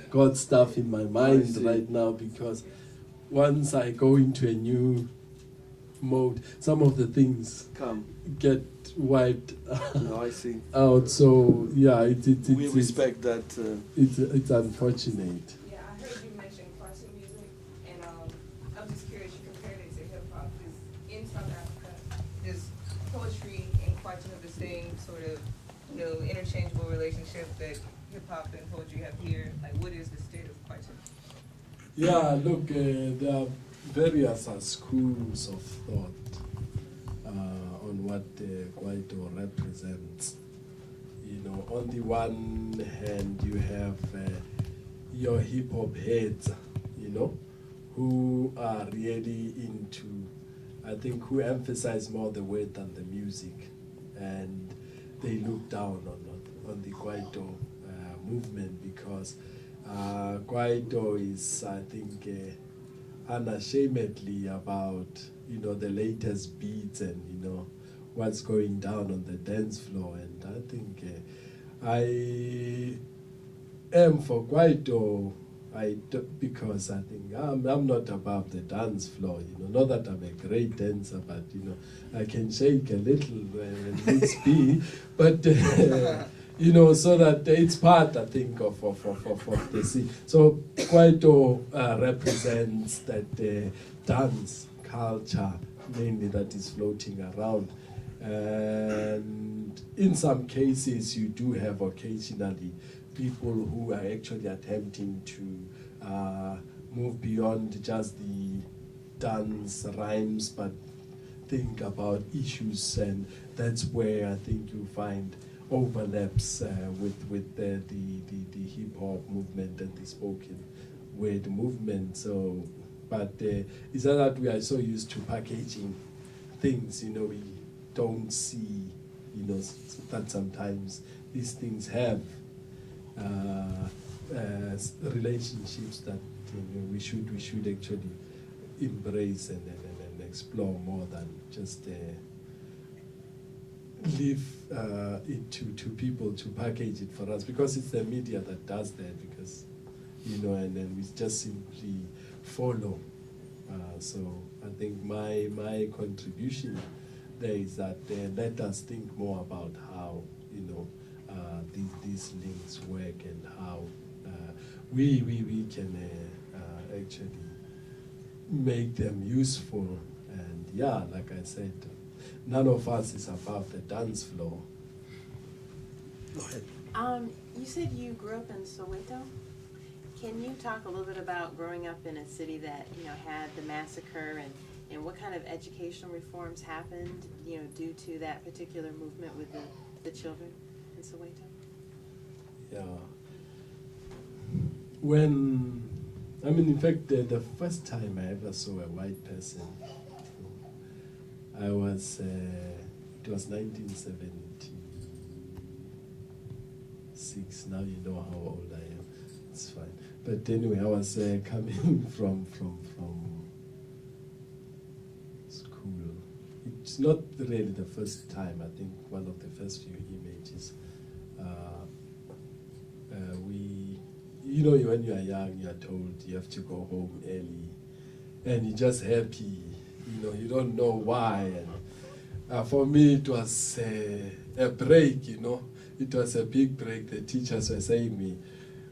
[SPEAKER 3] got stuff in my mind right now because once I go into a new mode, some of the things get wiped
[SPEAKER 2] I see.
[SPEAKER 3] out. So yeah,
[SPEAKER 2] we respect that.
[SPEAKER 3] It's unfortunate.
[SPEAKER 8] Yeah, I heard you mention Kwarta music, and I'm just curious. You compared it to hip hop. In South Africa, does poetry and Kwarta have the same sort of interchangeable relationship that hip hop and poetry have here? Like, what is the state of Kwarta?
[SPEAKER 3] Yeah, look, there are various schools of thought on what Kwaito represents. On the one hand, you have your hip hop heads, who are really into, I think, who emphasize more the word than the music, and they look down on the Kwaito movement because Kwaito is, I think, unashamedly about the latest beats and what's going down on the dance floor, and I think I am for Kwaito. Because I think I'm not above the dance floor, not that I'm a great dancer, but I can shake a little when needs be, but so that it's part, I think, of the scene. So Kwaito represents that dance culture mainly that is floating around, and in some cases you do have occasionally people who are actually attempting to move beyond just the dance rhymes, but think about issues, and that's where I think you find overlaps with the hip hop movement and the spoken word movement. So, but it's not that we are so used to packaging things, we don't see, that sometimes these things have relationships that we should actually embrace and explore more than just leave it to people to package it for us, because it's the media that does that, because and then we just simply follow. So I think my contribution there is that let us think more about how these links work and how we can actually make them useful. And yeah, like I said, none of us is above the dance floor. Go ahead.
[SPEAKER 7] You said you grew up in Soweto. Can you talk a little bit about growing up in a city that had the massacre, and what kind of educational reforms happened due to that particular movement with the children in Soweto?
[SPEAKER 3] Yeah. In fact, the first time I ever saw a white person, it was 1976. Now you know how old I am. It's fine. But anyway, I was coming from school. It's not really the first time. I think one of the first few images. When you are young, you are told you have to go home early, and you're just happy. You don't know why. And for me, it was a break. It was a big break. The teachers were saying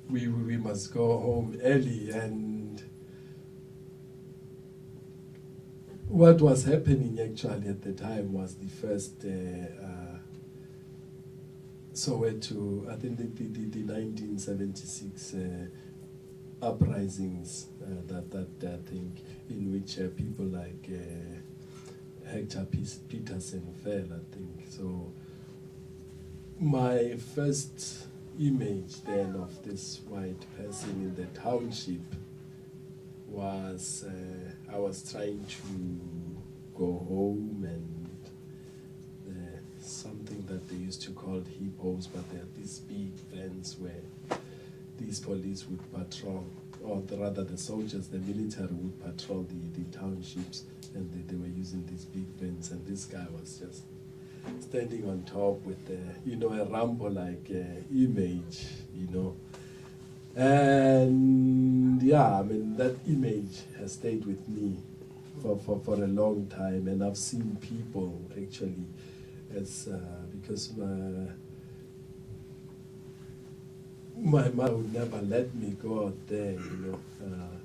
[SPEAKER 3] we must go home early, and what was happening actually at the time was the first Soweto, I think the 1976 uprisings that I think in which people like Hector Peterson fell, I think. So my first image then of this white person in the township was I was trying to go home, and something that they used to call hippos, but they're these big vans where these police would patrol, or rather the soldiers, the military would patrol the townships, and they were using these big vans, and this guy was just standing on top with a Rambo-like image, and yeah, that image has stayed with me for a long time, and I've seen people actually, because my mother would never let me go out there,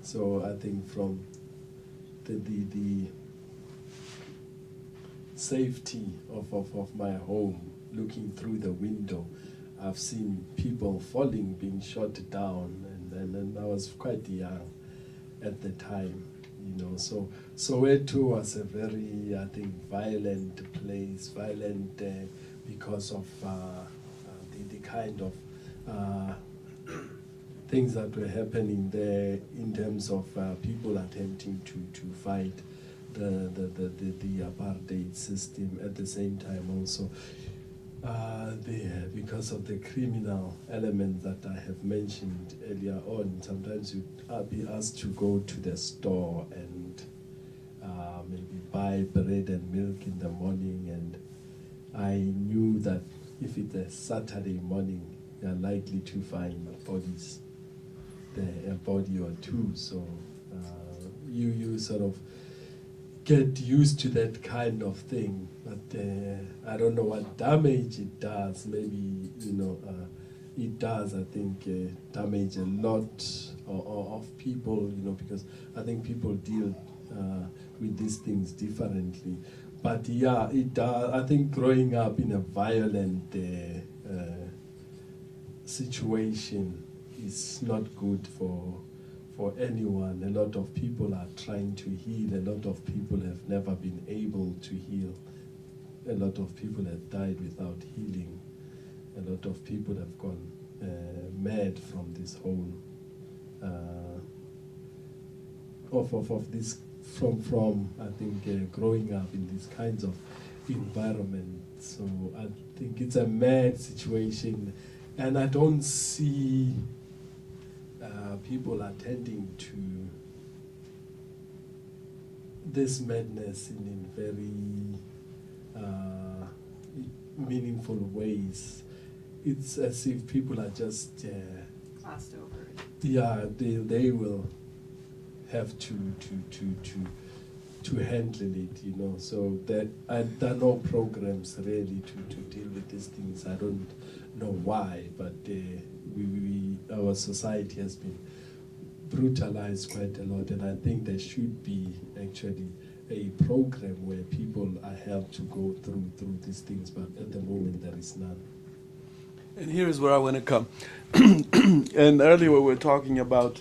[SPEAKER 3] so I think from the safety of my home, looking through the window, I've seen people falling, being shot down, and I was quite young at the time, So Soweto was a very, I think, violent place, because of the kind of things that were happening there in terms of people attempting to fight the apartheid system. At the same time also, because of the criminal element that I have mentioned earlier on, sometimes you'd be asked to go to the store and maybe buy bread and milk in the morning, and I knew that if it's a Saturday morning, you're likely to find bodies there, a body or two. So you sort of get used to that kind of thing, but I don't know what damage it does. Maybe it does, I think, damage a lot of people, because I think people deal with these things differently. But yeah, it does. I think growing up in a violent situation is not good for anyone. A lot of people are trying to heal. A lot of people have never been able to heal. A lot of people have died without healing. A lot of people have gone mad from this whole of this from I think growing up in these kinds of environments. So I think it's a mad situation. And I don't see people attending to this madness in very meaningful ways. It's as if people are just
[SPEAKER 8] Glossed over it.
[SPEAKER 3] yeah, they will have to handle it, you know. So that there are no programs really to deal with these things. I don't know why, but our society has been brutalized quite a lot, and I think there should be actually a program where people are helped to go through these things, but at the moment there is none.
[SPEAKER 2] And here's where I want to come. And earlier we were talking about,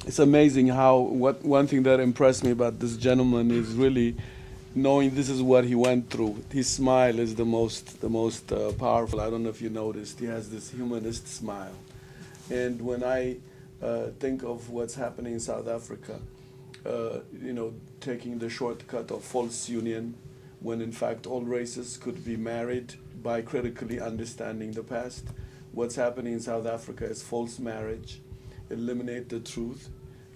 [SPEAKER 2] it's amazing how one thing that impressed me about this gentleman is really knowing this is what he went through. His smile is the most powerful. I don't know if you noticed. He has this humanist smile. And when I think of what's happening in South Africa, you know, taking the shortcut of false union, when in fact all races could be married by critically understanding the past. What's happening in South Africa is false marriage, eliminate the truth,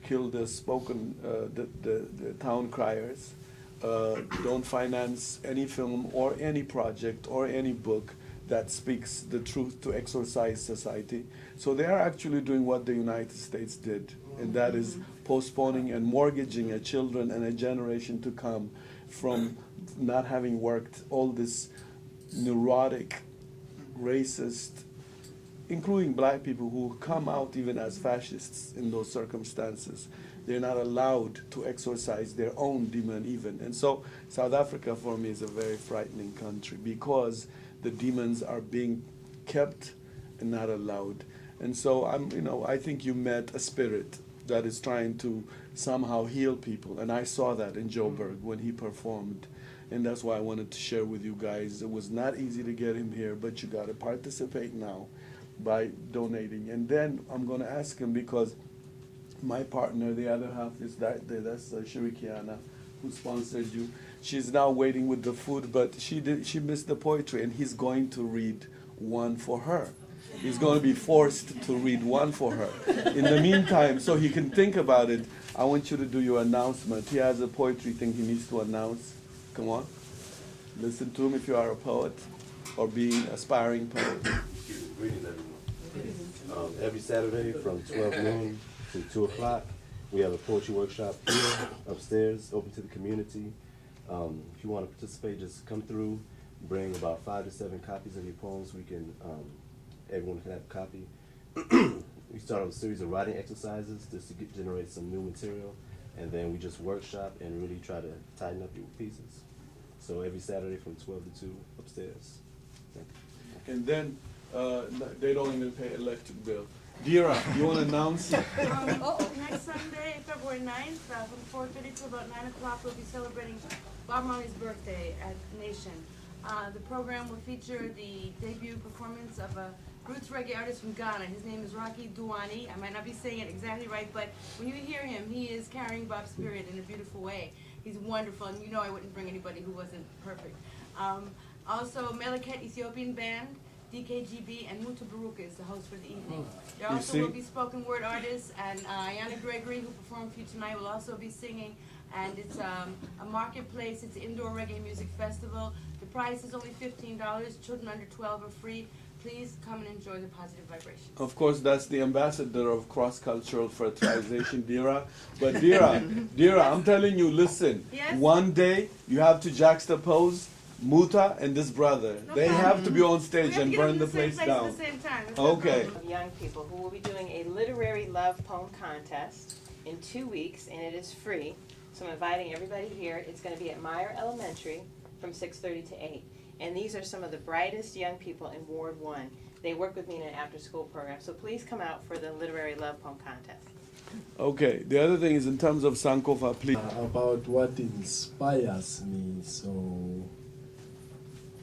[SPEAKER 2] kill the spoken, the town criers, don't finance any film or any project or any book that speaks the truth to exorcise society. So they are actually doing what the United States did, and that is postponing and mortgaging a children and a generation to come from not having worked, all this neurotic, racist, including black people who come out even as fascists in those circumstances. They're not allowed to exorcise their own demon even. And so South Africa for me is a very frightening country because the demons are being kept and not allowed. And so I think you met a spirit that is trying to somehow heal people. And I saw that in Joburg when he performed. And that's why I wanted to share with you guys. It was not easy to get him here, but you got to participate now by donating. And then I'm going to ask him, because my partner, the other half, is that's Shirikiana, who sponsored you. She's now waiting with the food, but she missed the poetry, and he's going to read one for her. He's going to be forced to read one for her. In the meantime, so he can think about it, I want you to do your announcement. He has a poetry thing he needs to announce. Come on. Listen to him if you are a poet or being aspiring poet.
[SPEAKER 6] Greetings, everyone. Every Saturday from 12 noon to 2 o'clock, we have a poetry workshop here upstairs, open to the community. If you want to participate, just come through, bring about 5 to 7 copies of your poems. We can, everyone can have a copy. We start with a series of writing exercises just to generate some new material, and then we just workshop and really try to tighten up your pieces. So every Saturday from 12 to 2 upstairs. Thank you.
[SPEAKER 2] And then they don't even pay electric bill. Dira, you want to announce?
[SPEAKER 10] Next Sunday, February 9th, from 4:30 to about 9 o'clock, we'll be celebrating Bob Marley's birthday at Nation. The program will feature the debut performance of a roots reggae artist from Ghana. His name is Rocky Duani. I might not be saying it exactly right, but when you hear him, he is carrying Bob's spirit in a beautiful way. He's wonderful, and you know I wouldn't bring anybody who wasn't perfect. Also, Melaket Ethiopian Band, DKGB, and Muta Baruka is the host for the evening. There also will be spoken word artists, and Ayana Gregory, who performed for you tonight, will also be singing. And it's a marketplace. It's an indoor reggae music festival. The price is only $15. Children under 12 are free. Please come and enjoy the positive vibrations.
[SPEAKER 2] Of course, that's the ambassador of cross-cultural fertilization, Dira. But Dira, I'm telling you, listen.
[SPEAKER 10] Yes?
[SPEAKER 2] One day you have to juxtapose Muta and this brother. They have to be on stage and burn the place down.
[SPEAKER 10] At the same time.
[SPEAKER 2] Okay.
[SPEAKER 7] Young people who will be doing a literary love poem contest in 2 weeks, and it is free. So I'm inviting everybody here. It's going to be at Meyer Elementary from 6:30 to 8. And these are some of the brightest young people in Ward 1. They work with me in an after-school program. So please come out for the literary love poem contest.
[SPEAKER 2] Okay. The other thing is in terms of Sankofa, please.
[SPEAKER 3] About what inspires me, so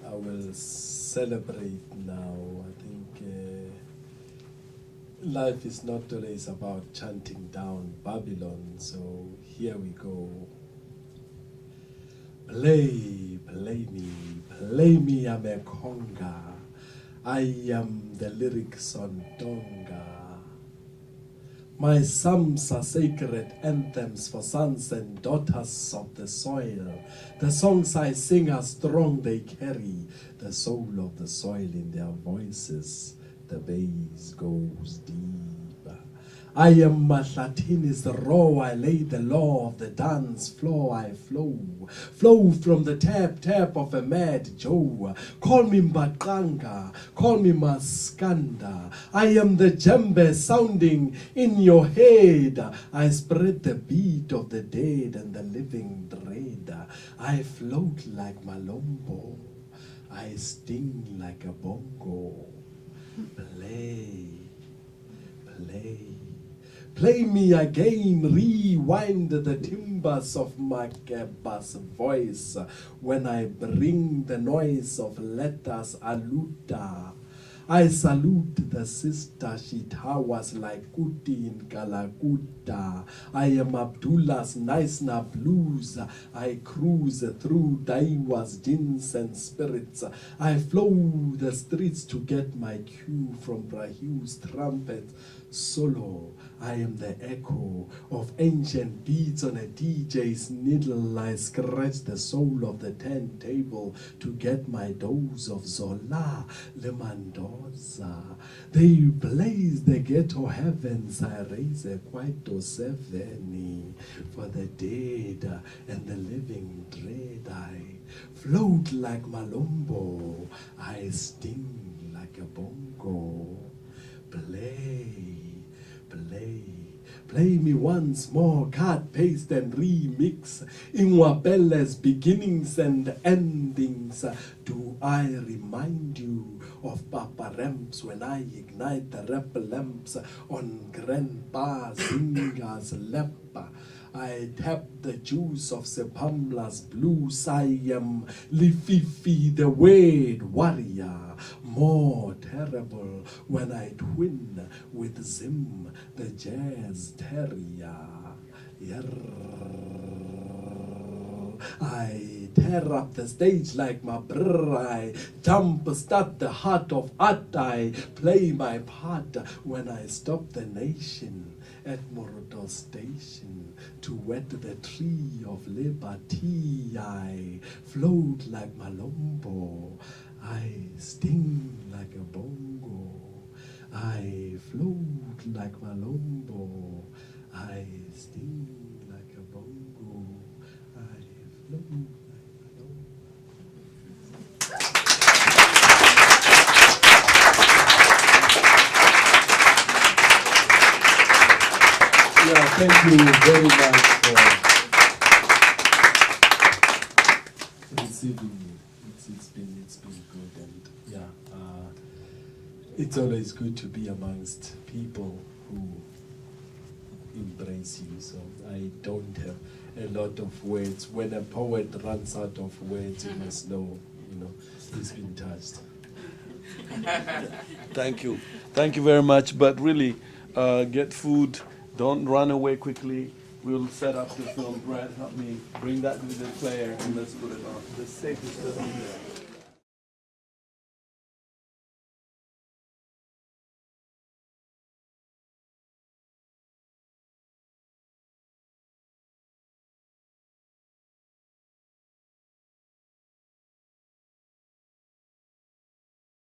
[SPEAKER 3] I will celebrate now. I think life is not always about chanting down Babylon, so here we go. Play me, I'm a conga. I am the lyrics on Tonga. My psalms are sacred anthems for sons and daughters of the soil. The songs I sing are strong, they carry the soul of the soil in their voices. The bass goes deep. I am Mahlatin's raw, I lay the law of the dance floor, I flow from the tap of a mad Joe. Call me Mbaqanga, call me Maskanda. I am the djembe sounding in your head. I spread the beat of the dead and the living dread. I float like Malombo, I sting like a bongo. Play me again, rewind the timbers of Makeba's voice when I bring the noise of letters aluta. I salute the sister, she towers like Kuti in Kalakuta. I am Abdullah's Naisna blues. I cruise through Daiwa's gins and spirits. I flow the streets to get my cue from Brahu's trumpet solo. I am the echo of ancient beats on a DJ's needle. I scratch the soul of the turntable to get my dose of Zola Le Mendoza. They blaze the ghetto heavens. I raise a Kwaito 70 for the dead and the living dread. I float like Malombo. I sting like a bongo. Play me once more, cut, paste and remix Inwabele's beginnings and endings. Do I remind you of Papa Ramps when I ignite the rap lamps on Grandpa Zinga's lap? I tap the juice of Sepamla's blues. I am Lififi, the weird warrior, more terrible when I twin with Zim, the jazz terrier. I tear up the stage like my brr. I jump, start the heart of art. I play my part when I stop the nation at Moroto Station to wet the tree of liberty. I float like Malombo. I sting like a bongo. I float like Malombo. I sting like a bongo. I float like Malombo. Yeah, thank you very much for receiving me. It's been good, and yeah, it's always good to be amongst people who embrace you. So I don't have a lot of words. When a poet runs out of words, you must know, he's been touched.
[SPEAKER 2] Thank you very much. But really, get food. Don't run away quickly. We'll set up the film. Brad, help me bring that to the player and let's put it on. The safe is still in there.